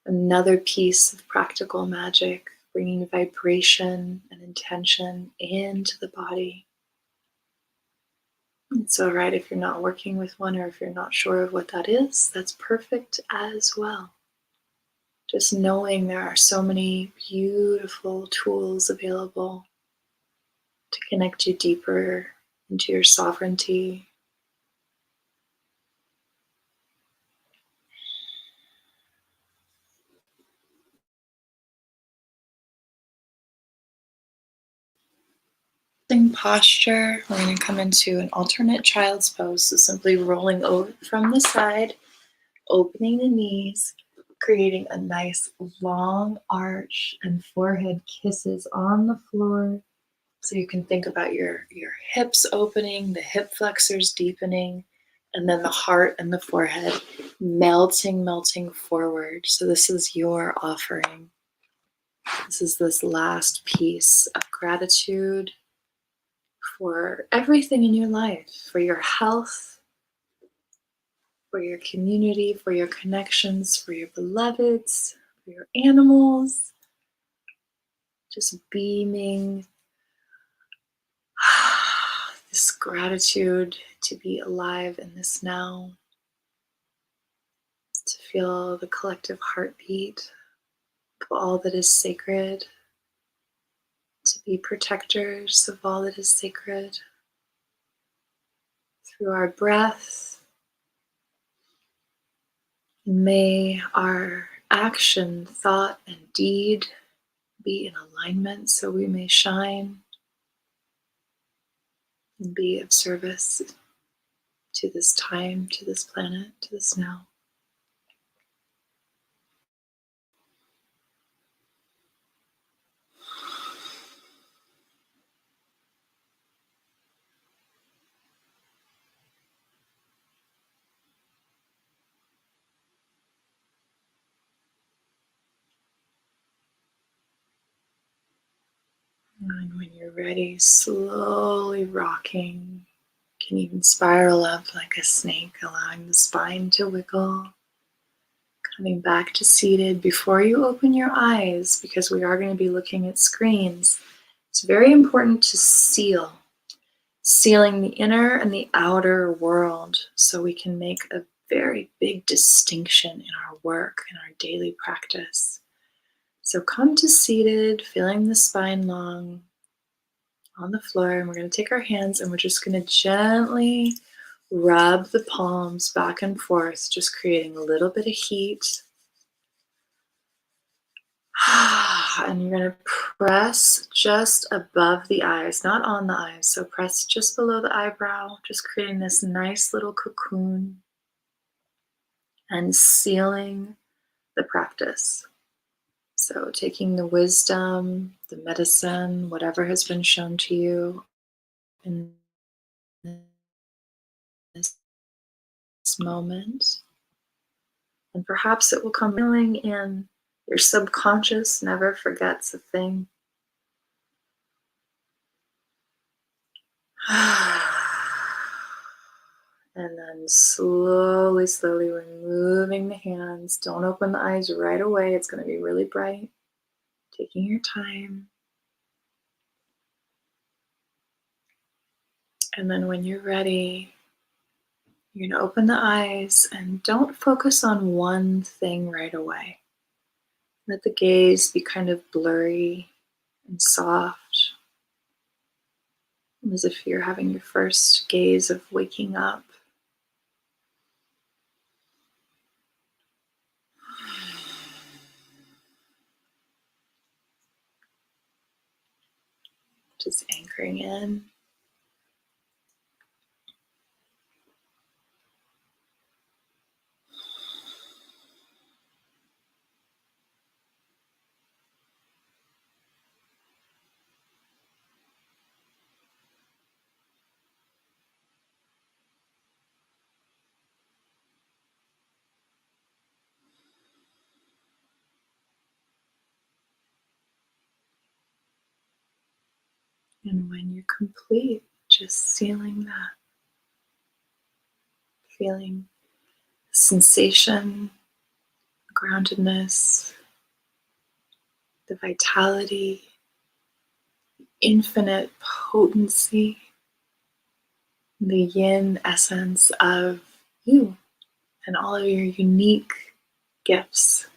another piece of practical magic, bringing vibration and intention into the body. It's all right if you're not working with one or if you're not sure of what that is. That's perfect as well. Just knowing there are so many beautiful tools available to connect you deeper into your sovereignty. Sitting posture, we're going to come into an alternate child's pose. So simply rolling over from the side, opening the knees, creating a nice long arch and forehead kisses on the floor. So you can think about your hips opening, the hip flexors deepening, and then the heart and the forehead melting forward. So this is your offering. This is this last piece of gratitude for everything in your life, for your health, for your community, for your connections, for your beloveds, for your animals. Just beaming this gratitude to be alive in this now, to feel the collective heartbeat of all that is sacred, to be protectors of all that is sacred through our breath. May our action, thought, and deed be in alignment so we may shine and be of service to this time, to this planet, to this now. And when you're ready, slowly rocking. You can even spiral up like a snake, allowing the spine to wiggle. Coming back to seated before you open your eyes, because we are going to be looking at screens. It's very important to sealing the inner and the outer world so we can make a very big distinction in our work, in our daily practice. So come to seated, feeling the spine long on the floor, and we're going to take our hands and we're just going to gently rub the palms back and forth, just creating a little bit of heat. And you're going to press just above the eyes, not on the eyes. So press just below the eyebrow, just creating this nice little cocoon and sealing the practice. So taking the wisdom, the medicine, whatever has been shown to you in this moment, and perhaps it will come feeling in your subconscious, never forgets a thing. And then slowly removing the hands. Don't open the eyes right away. It's going to be really bright. Taking your time. And then when you're ready, you're going to open the eyes and don't focus on one thing right away. Let the gaze be kind of blurry and soft, as if you're having your first gaze of waking up. Just anchoring in. And when you're complete, just sealing that, feeling the sensation, groundedness, the vitality, infinite potency the yin essence of you and all of your unique gifts.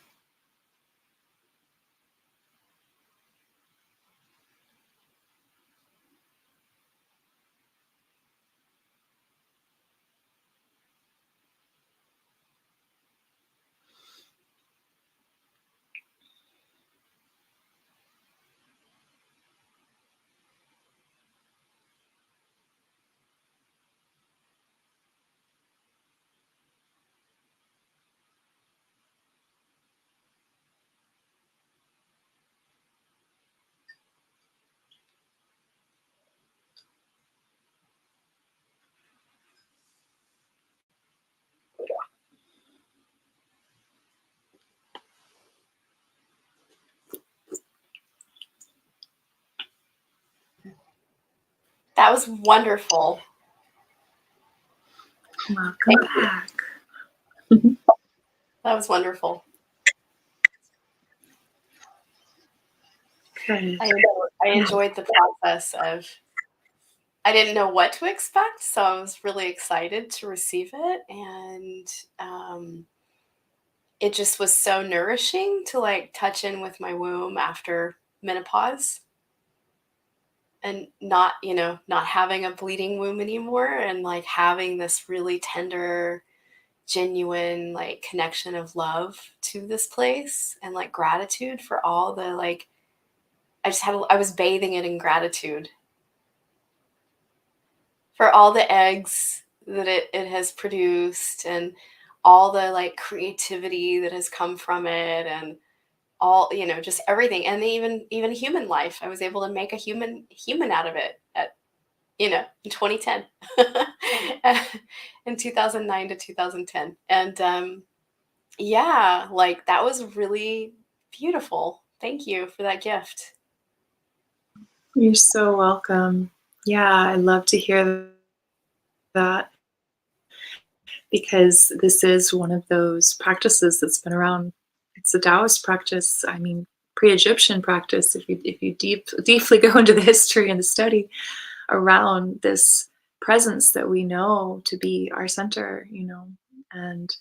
That was wonderful. Welcome Thank you. back. That was wonderful. Good. I enjoyed the process of, I didn't know what to expect, so I was really excited to receive it. And it just was so nourishing to like touch in with my womb after menopause and not, not having a bleeding womb anymore, and like having this really tender, genuine like connection of love to this place, and like gratitude for all the like, I was bathing it in gratitude for all the eggs that it has produced, and all the like creativity that has come from it, and all, just everything. And even human life, I was able to make a human out of it at, in 2010. In 2009 to 2010. And yeah, like that was really beautiful. Thank you for that gift. You're so welcome. Yeah, I love to hear that, because this is one of those practices that's been around. It's a Taoist practice. I mean, pre-Egyptian practice. If you deeply go into the history and the study around this presence that we know to be our center, and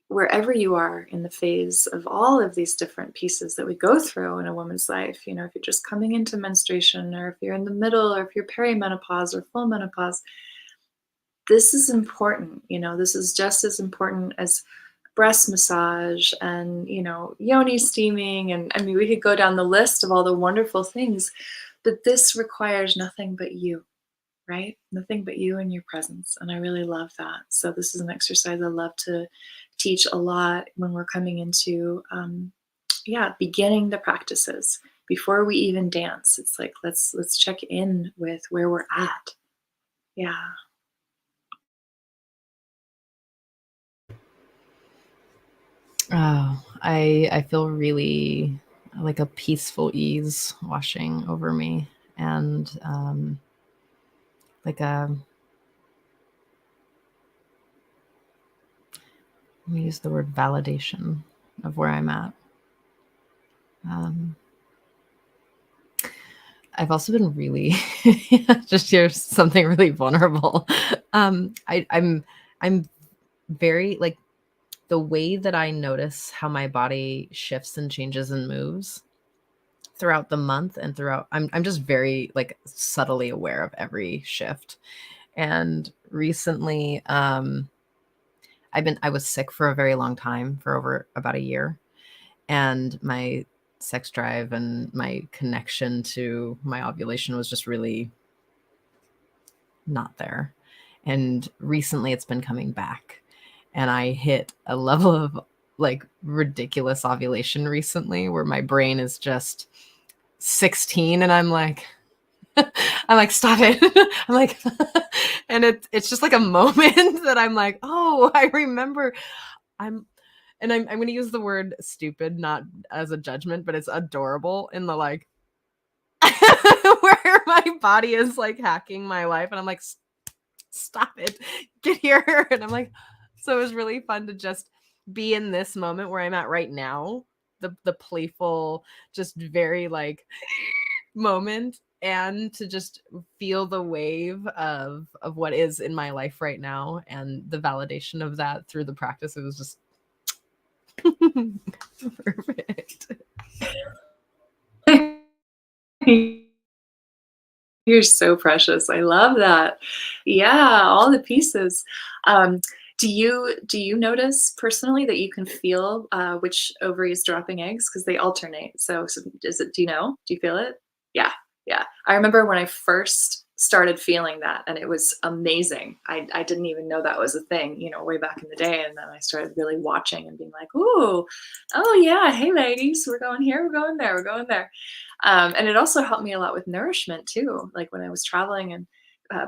wherever you are in the phase of all of these different pieces that we go through in a woman's life, if you're just coming into menstruation, or if you're in the middle, or if you're perimenopause or full menopause, this is important. This is just as important as breast massage and, yoni steaming. And I mean, we could go down the list of all the wonderful things, but this requires nothing but you, right? Nothing but you and your presence. And I really love that. So this is an exercise I love to teach a lot when we're coming into, beginning the practices before we even dance. It's like, let's check in with where we're at. Yeah. Oh, I feel really like a peaceful ease washing over me, and like let me use the word validation of where I'm at. I've also been really just share something really vulnerable. I'm very like, the way that I notice how my body shifts and changes and moves throughout the month and throughout, I'm just very like subtly aware of every shift. And recently, I was sick for a very long time, for over about a year, and my sex drive and my connection to my ovulation was just really not there. And recently it's been coming back, and I hit a level of like ridiculous ovulation recently where my brain is just 16, and I'm like stop it. I'm like and it's just like a moment that I'm like, oh, I remember. I'm going to use the word stupid, not as a judgment, but it's adorable in the like where my body is like hacking my life, and I'm like, stop it, get here. And I'm like, so it was really fun to just be in this moment where I'm at right now, the playful, just very like moment, and to just feel the wave of what is in my life right now and the validation of that through the practice. It was just perfect. You're so precious. I love that. Yeah, all the pieces. Um, do you notice personally that you can feel which ovary is dropping eggs because they alternate? So is it? Do you know? Do you feel it? Yeah, yeah. I remember when I first started feeling that, and it was amazing. I didn't even know that was a thing, way back in the day. And then I started really watching and being like, "Ooh, oh yeah, hey ladies, we're going here, we're going there, we're going there." And it also helped me a lot with nourishment too. Like when I was traveling and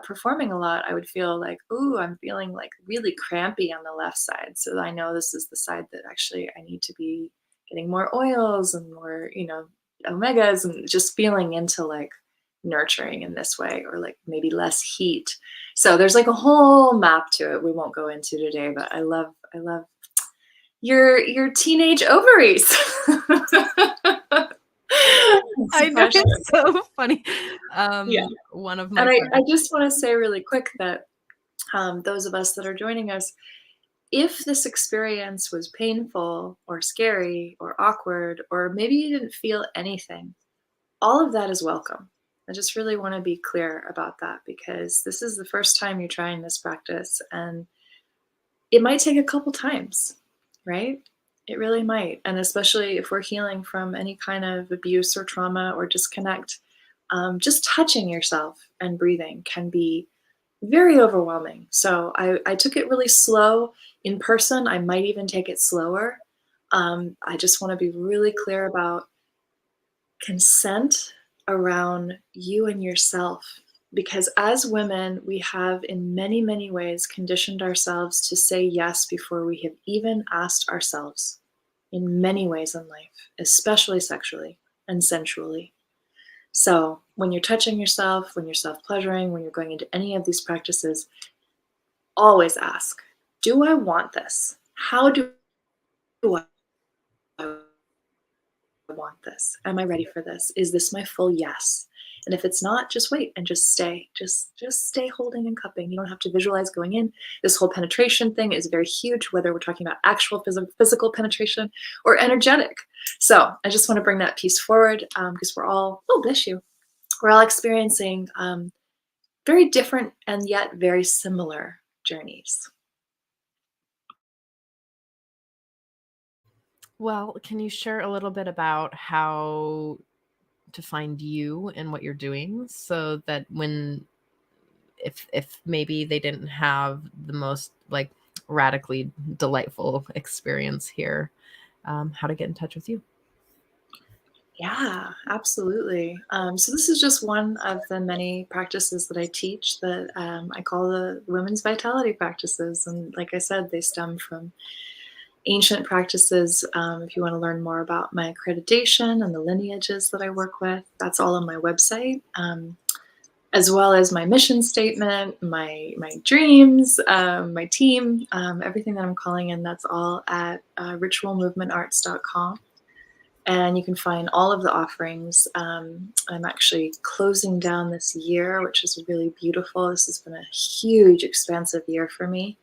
performing a lot, I would feel like, ooh, I'm feeling like really crampy on the left side. So I know this is the side that actually I need to be getting more oils and more, omegas, and just feeling into like nurturing in this way, or like maybe less heat. So there's like a whole map to it we won't go into today, but I love your teenage ovaries. I know, it's so funny. Yeah. One of my And I friends, just want to say really quick that those of us that are joining us, if this experience was painful or scary or awkward, or maybe you didn't feel anything, all of that is welcome. I just really want to be clear about that, because this is the first time you're trying this practice, and it might take a couple times, right? It really might. And especially if we're healing from any kind of abuse or trauma or disconnect, just touching yourself and breathing can be very overwhelming. So I took it really slow in person. I might even take it slower. I just want to be really clear about consent around you and yourself. Because as women, we have in many, many ways conditioned ourselves to say yes before we have even asked ourselves, in many ways in life, especially sexually and sensually. So when you're touching yourself, when you're self-pleasuring, when you're going into any of these practices, always ask, do I want this? How do I want this? Am I ready for this? Is this my full yes? And if it's not, just wait and just stay. Just stay holding and cupping. You don't have to visualize going in. This whole penetration thing is very huge, whether we're talking about actual physical penetration or energetic. So I just want to bring that piece forward, because we're all, oh, bless you, we're all experiencing very different and yet very similar journeys. well, can you share a little bit about how to find you and what you're doing, so that when if maybe they didn't have the most like radically delightful experience here, how to get in touch with you? Yeah, absolutely. So this is just one of the many practices that I teach that I call the women's vitality practices. And like I said, they stem from ancient practices. If you want to learn more about my accreditation and the lineages that I work with, that's all on my website, as well as my mission statement, my dreams, my team, everything that I'm calling in. That's all at ritualmovementarts.com. And you can find all of the offerings. I'm actually closing down this year, which is really beautiful. This has been a huge, expansive year for me.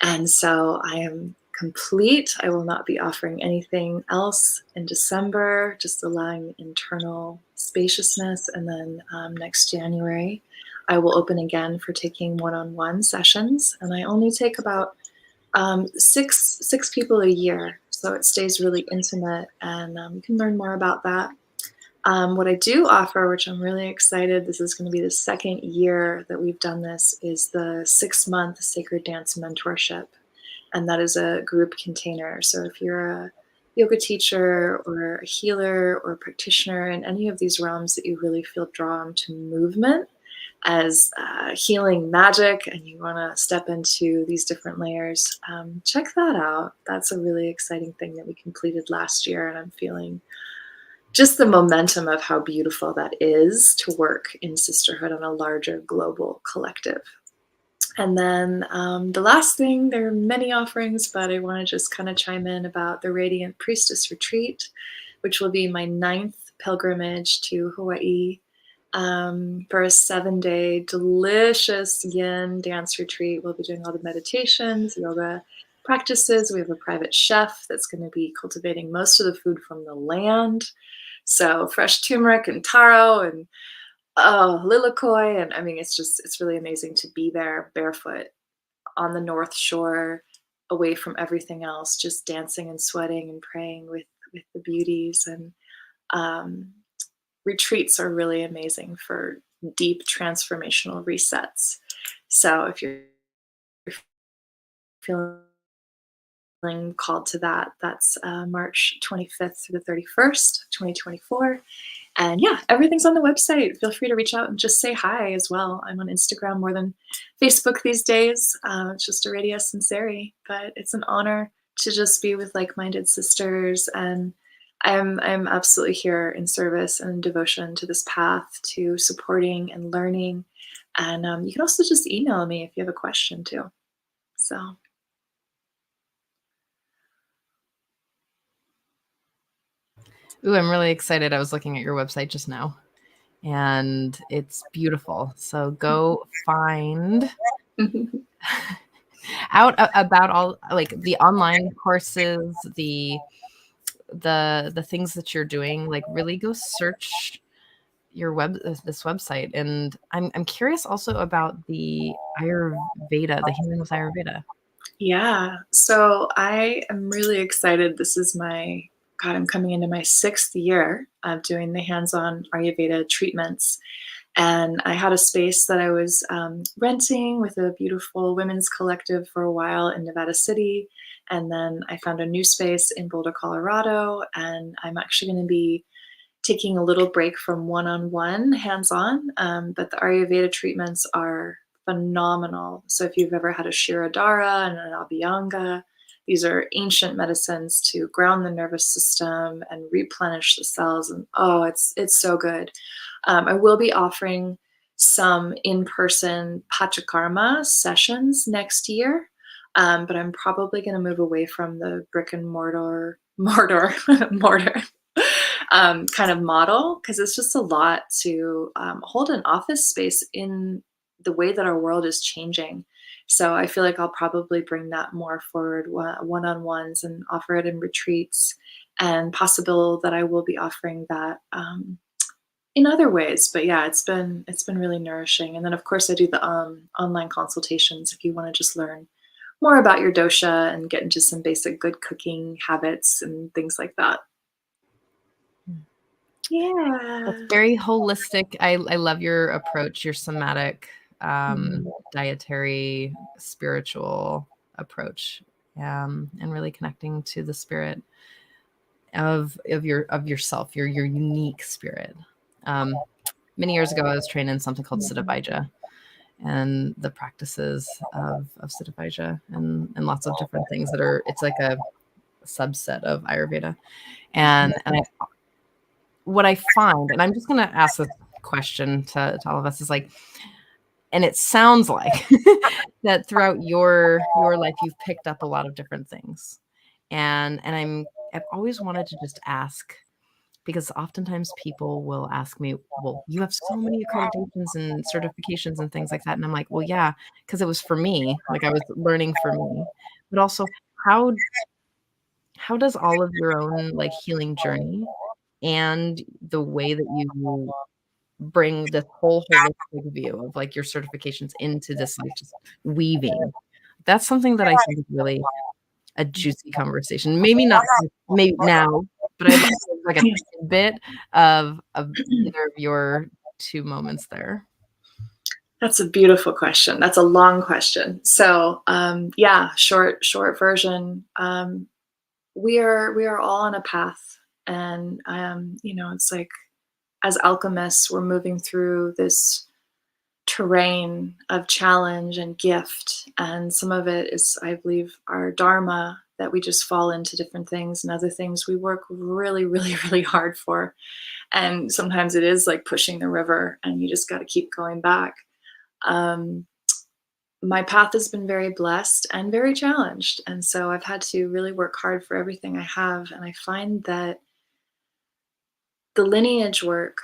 And so I am complete. I will not be offering anything else in December, just allowing internal spaciousness. And then next January, I will open again for taking one-on-one sessions. And I only take about six people a year, so it stays really intimate, and you can learn more about that. What I do offer, which I'm really excited, this is going to be the second year that we've done this, is the 6-month Sacred Dance Mentorship, and that is a group container. So if you're a yoga teacher or a healer or a practitioner in any of these realms that you really feel drawn to movement as healing magic, and you want to step into these different layers, check that out. That's a really exciting thing that we completed last year, and I'm feeling just the momentum of how beautiful that is to work in sisterhood on a larger global collective. And then the last thing, there are many offerings, but I want to just kind of chime in about the Radiant Priestess Retreat, which will be my 9th pilgrimage to Hawaii. for a 7-day delicious yin dance retreat. We'll be doing all the meditations, yoga practices. We have a private chef that's going to be cultivating most of the food from the land. So fresh turmeric and taro and lilikoi. And I mean, it's really amazing to be there barefoot on the North Shore, away from everything else, just dancing and sweating and praying with the beauties. And retreats are really amazing for deep transformational resets. So if you're feeling called to that, that's March 25th through the 31st, 2024. And yeah, everything's on the website. Feel free to reach out and just say hi as well. I'm on Instagram more than Facebook these days. It's just Aradia Sunseri, but it's an honor to just be with like-minded sisters. And I'm absolutely here in service and in devotion to this path, to supporting and learning. And you can also just email me if you have a question too. So. Ooh, I'm really excited. I was looking at your website just now, and it's beautiful. So go find out about all, like, the online courses, the things that you're doing. Like, really go search this website. And I'm curious also about the Ayurveda, the healing with Ayurveda. Yeah, so I am really excited. This is I'm coming into my 6th year of doing the hands-on Ayurveda treatments. And I had a space that I was renting with a beautiful women's collective for a while in Nevada City. And then I found a new space in Boulder, Colorado. And I'm actually going to be taking a little break from one-on-one hands-on. But the Ayurveda treatments are phenomenal. So if you've ever had a Shirodhara and an Abhyanga, these are ancient medicines to ground the nervous system and replenish the cells. And it's so good. I will be offering some in-person Pachakarma sessions next year, but I'm probably going to move away from the brick and mortar kind of model, because it's just a lot to hold an office space in the way that our world is changing. So I feel like I'll probably bring that more forward, one-on-ones, and offer it in retreats, and possible that I will be offering that in other ways. But yeah, it's been really nourishing. And then of course I do the online consultations if you want to just learn more about your dosha and get into some basic good cooking habits and things like that. Yeah. It's very holistic. I love your approach, your somatic, dietary, spiritual approach, and really connecting to the spirit of yourself, your unique spirit. Many years ago, I was trained in something called Siddhavajja, and the practices of Siddhavajja, and lots of different things it's like a subset of Ayurveda. And what I find, and I'm just going to ask this question to all of us, is like, and it sounds like that throughout your life, you've picked up a lot of different things. And I've always wanted to just ask, because oftentimes people will ask me, well, you have so many accreditations and certifications and things like that. And I'm like, well, yeah, because it was for me. Like, I was learning for me. But also, how does all of your own, like, healing journey and the way that you bring this whole holistic view of, like, your certifications into this, like, just weaving? That's something that I think is really a juicy conversation. Maybe not, maybe now, but I'd like a bit of either of your 2 moments there. That's a beautiful question. That's a long question. So yeah, short version. We are all on a path, and it's like, as alchemists, we're moving through this terrain of challenge and gift, and some of it is, I believe, our dharma, that we just fall into different things, and other things we work really, really, really hard for. And sometimes it is like pushing the river, and you just got to keep going back. My path has been very blessed and very challenged, and so I've had to really work hard for everything I have. And I find that the lineage work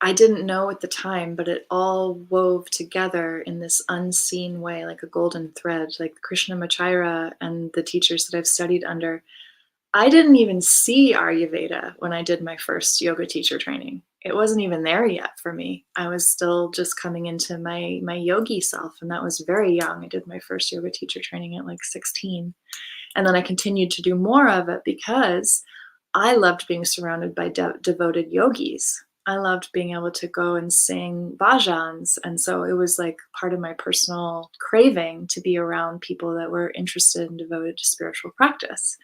I didn't know at the time, but it all wove together in this unseen way, like a golden thread, like Krishnamacharya and the teachers that I've studied under. I didn't even see Ayurveda when I did my first yoga teacher training. It wasn't even there yet for me. I was still just coming into my yogi self, and that was very young. I did my first yoga teacher training at like 16. And then I continued to do more of it because I loved being surrounded by devoted yogis. I loved being able to go and sing bhajans. And so it was like part of my personal craving to be around people that were interested and devoted to spiritual practice.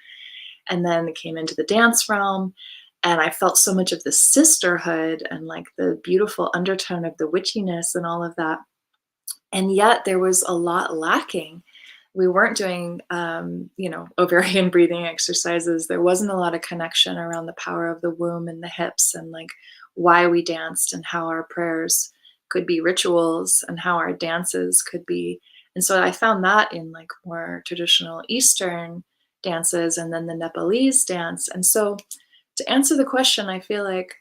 And then it came into the dance realm, and I felt so much of the sisterhood and like the beautiful undertone of the witchiness and all of that. And yet there was a lot lacking. We weren't doing, ovarian breathing exercises. There wasn't a lot of connection around the power of the womb and the hips, and like why we danced and how our prayers could be rituals and how our dances could be. And so I found that in like more traditional Eastern dances, and then the Nepalese dance. And so to answer the question, I feel like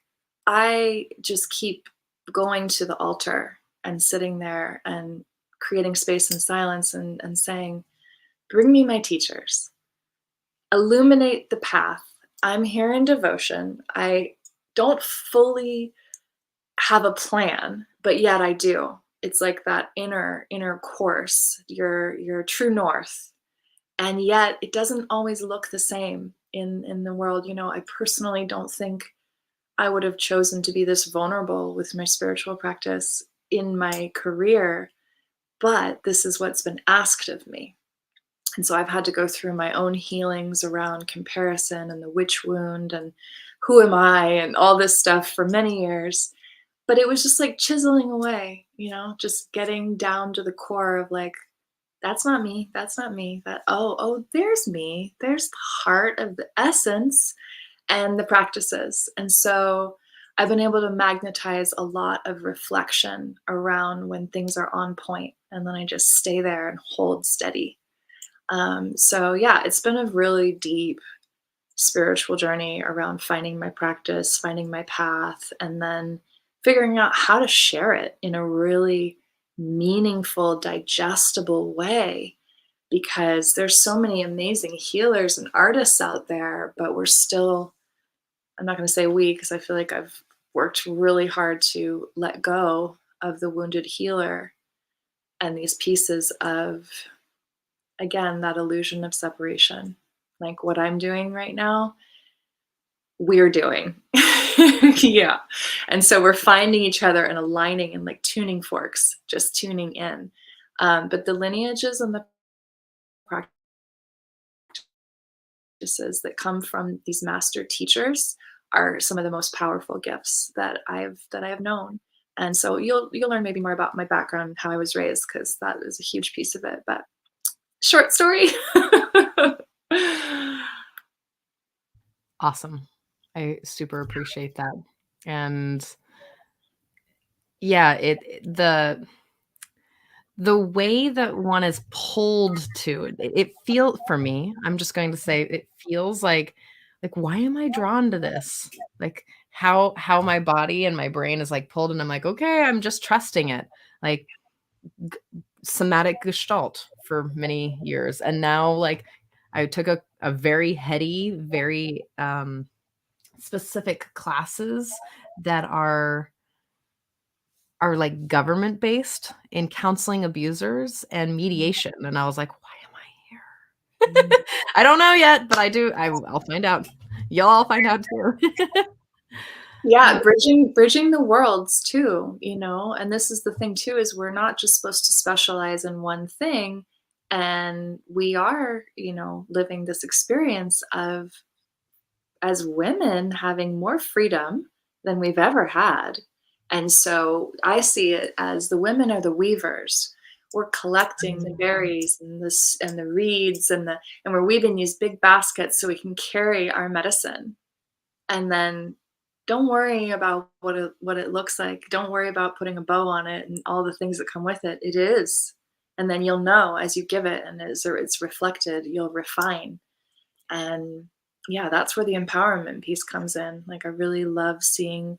I just keep going to the altar and sitting there and creating space and silence, and saying, bring me my teachers, illuminate the path. I'm here in devotion. I don't fully have a plan, but yet I do. It's like that inner course, your true north. And yet it doesn't always look the same in the world. I personally don't think I would have chosen to be this vulnerable with my spiritual practice in my career, but this is what's been asked of me. And so I've had to go through my own healings around comparison and the witch wound and who am I and all this stuff for many years. But it was just like chiseling away, just getting down to the core of like, that's not me. That's not me. There's me. There's the heart of the essence and the practices. And so I've been able to magnetize a lot of reflection around when things are on point, and then I just stay there and hold steady. So yeah, it's been a really deep spiritual journey around finding my practice, finding my path, and then figuring out how to share it in a really meaningful, digestible way, because there's so many amazing healers and artists out there, but we're still, I'm not going to say we, because I feel like I've worked really hard to let go of the wounded healer and these pieces of, again, that illusion of separation. Like what I'm doing right now, we're doing. Yeah. And so we're finding each other and aligning and like tuning forks, just tuning in. But the lineages and the practices that come from these master teachers are some of the most powerful gifts that I have known. And so you'll learn maybe more about my background, how I was raised, because that is a huge piece of it. But short story. Awesome. I super appreciate that. And yeah, the way that one is pulled to it feels, for me, I'm just going to say, it feels like why am I drawn to this? Like how my body and my brain is like pulled, and I'm like, okay, I'm just trusting it. Like somatic gestalt for many years, and now like I took a very heady, very specific classes that are like government based in counseling abusers and mediation, and I was like, why am I here? I don't know yet, but I'll find out. Y'all all find out too. Yeah, bridging the worlds too, and this is the thing too, is we're not just supposed to specialize in one thing, and we are, living this experience of, as women, having more freedom than we've ever had. And so I see it as the women are the weavers. We're collecting the berries and the reeds and we're weaving these big baskets so we can carry our medicine. And then don't worry about what it looks like. Don't worry about putting a bow on it and all the things that come with it. It is. And then you'll know as you give it, and as it's reflected, you'll refine. And yeah, that's where the empowerment piece comes in. Like I really love seeing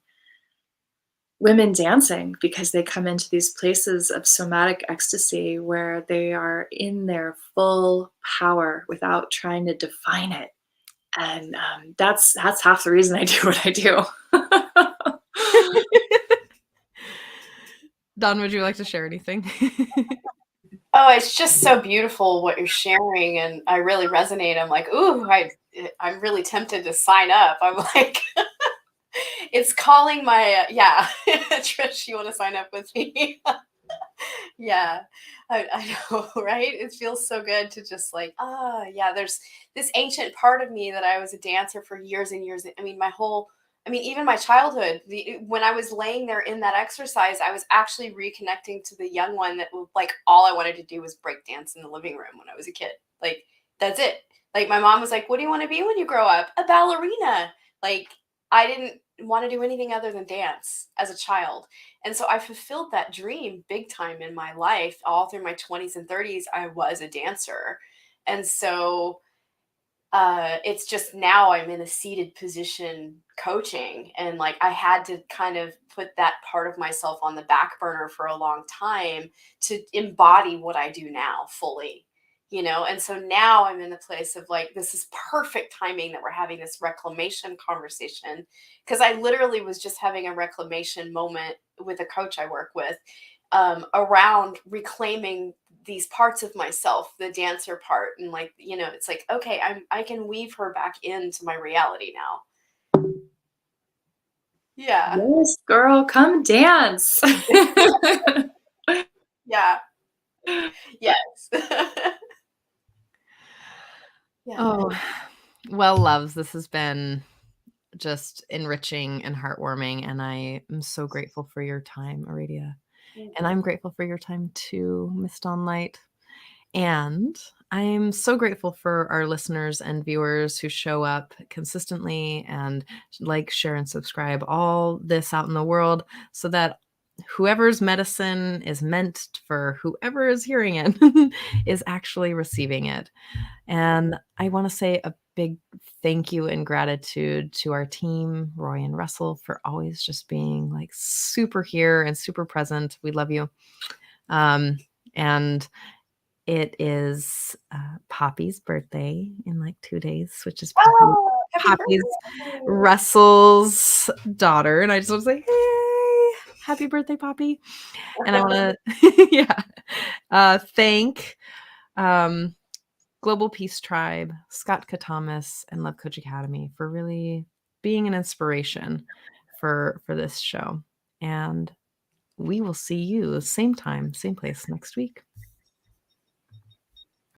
women dancing, because they come into these places of somatic ecstasy where they are in their full power without trying to define it. And that's half the reason I do what I do. Dawn, would you like to share anything? Oh, it's just so beautiful what you're sharing, and I really resonate. I'm like, ooh, I'm really tempted to sign up. I'm like, it's calling my yeah. Trish, you want to sign up with me? Yeah, I know, right? It feels so good to just like, yeah, there's this ancient part of me that I was a dancer for years and years. I mean, even my childhood, when I was laying there in that exercise, I was actually reconnecting to the young one that like all I wanted to do was break dance in the living room when I was a kid. Like, that's it. Like, my mom was like, what do you want to be when you grow up? A ballerina. Like, I didn't want to do anything other than dance as a child. And so I fulfilled that dream big time in my life. All through my 20s and 30s, I was a dancer. And so it's just now I'm in a seated position coaching. And like I had to kind of put that part of myself on the back burner for a long time to embody what I do now fully. And so now I'm in the place of like, this is perfect timing that we're having this reclamation conversation, because I literally was just having a reclamation moment with a coach I work with, around reclaiming these parts of myself, the dancer part, and like, it's like, okay, I can weave her back into my reality now. Yeah. Yes, girl, come dance. Yeah. Yes. Yeah. Oh, well, loves, this has been just enriching and heartwarming, and I am so grateful for your time, Aradia. And I'm grateful for your time too, Miss Dawnlight. And I'm so grateful for our listeners and viewers who show up consistently and like, share, and subscribe all this out in the world, so that whoever's medicine is meant for whoever is hearing it is actually receiving it. And I want to say a big thank you and gratitude to our team, Roy and Russell, for always just being like super here and super present. We love you. And it is Poppy's birthday in like 2 days, which is Oh, happy Poppy's birthday. Russell's daughter. And I just want to say, hey, happy birthday, Poppy. And I want to, thank Global Peace Tribe, Scott Katamas, and Love Coach Academy for really being an inspiration for this show. And we will see you same time, same place next week.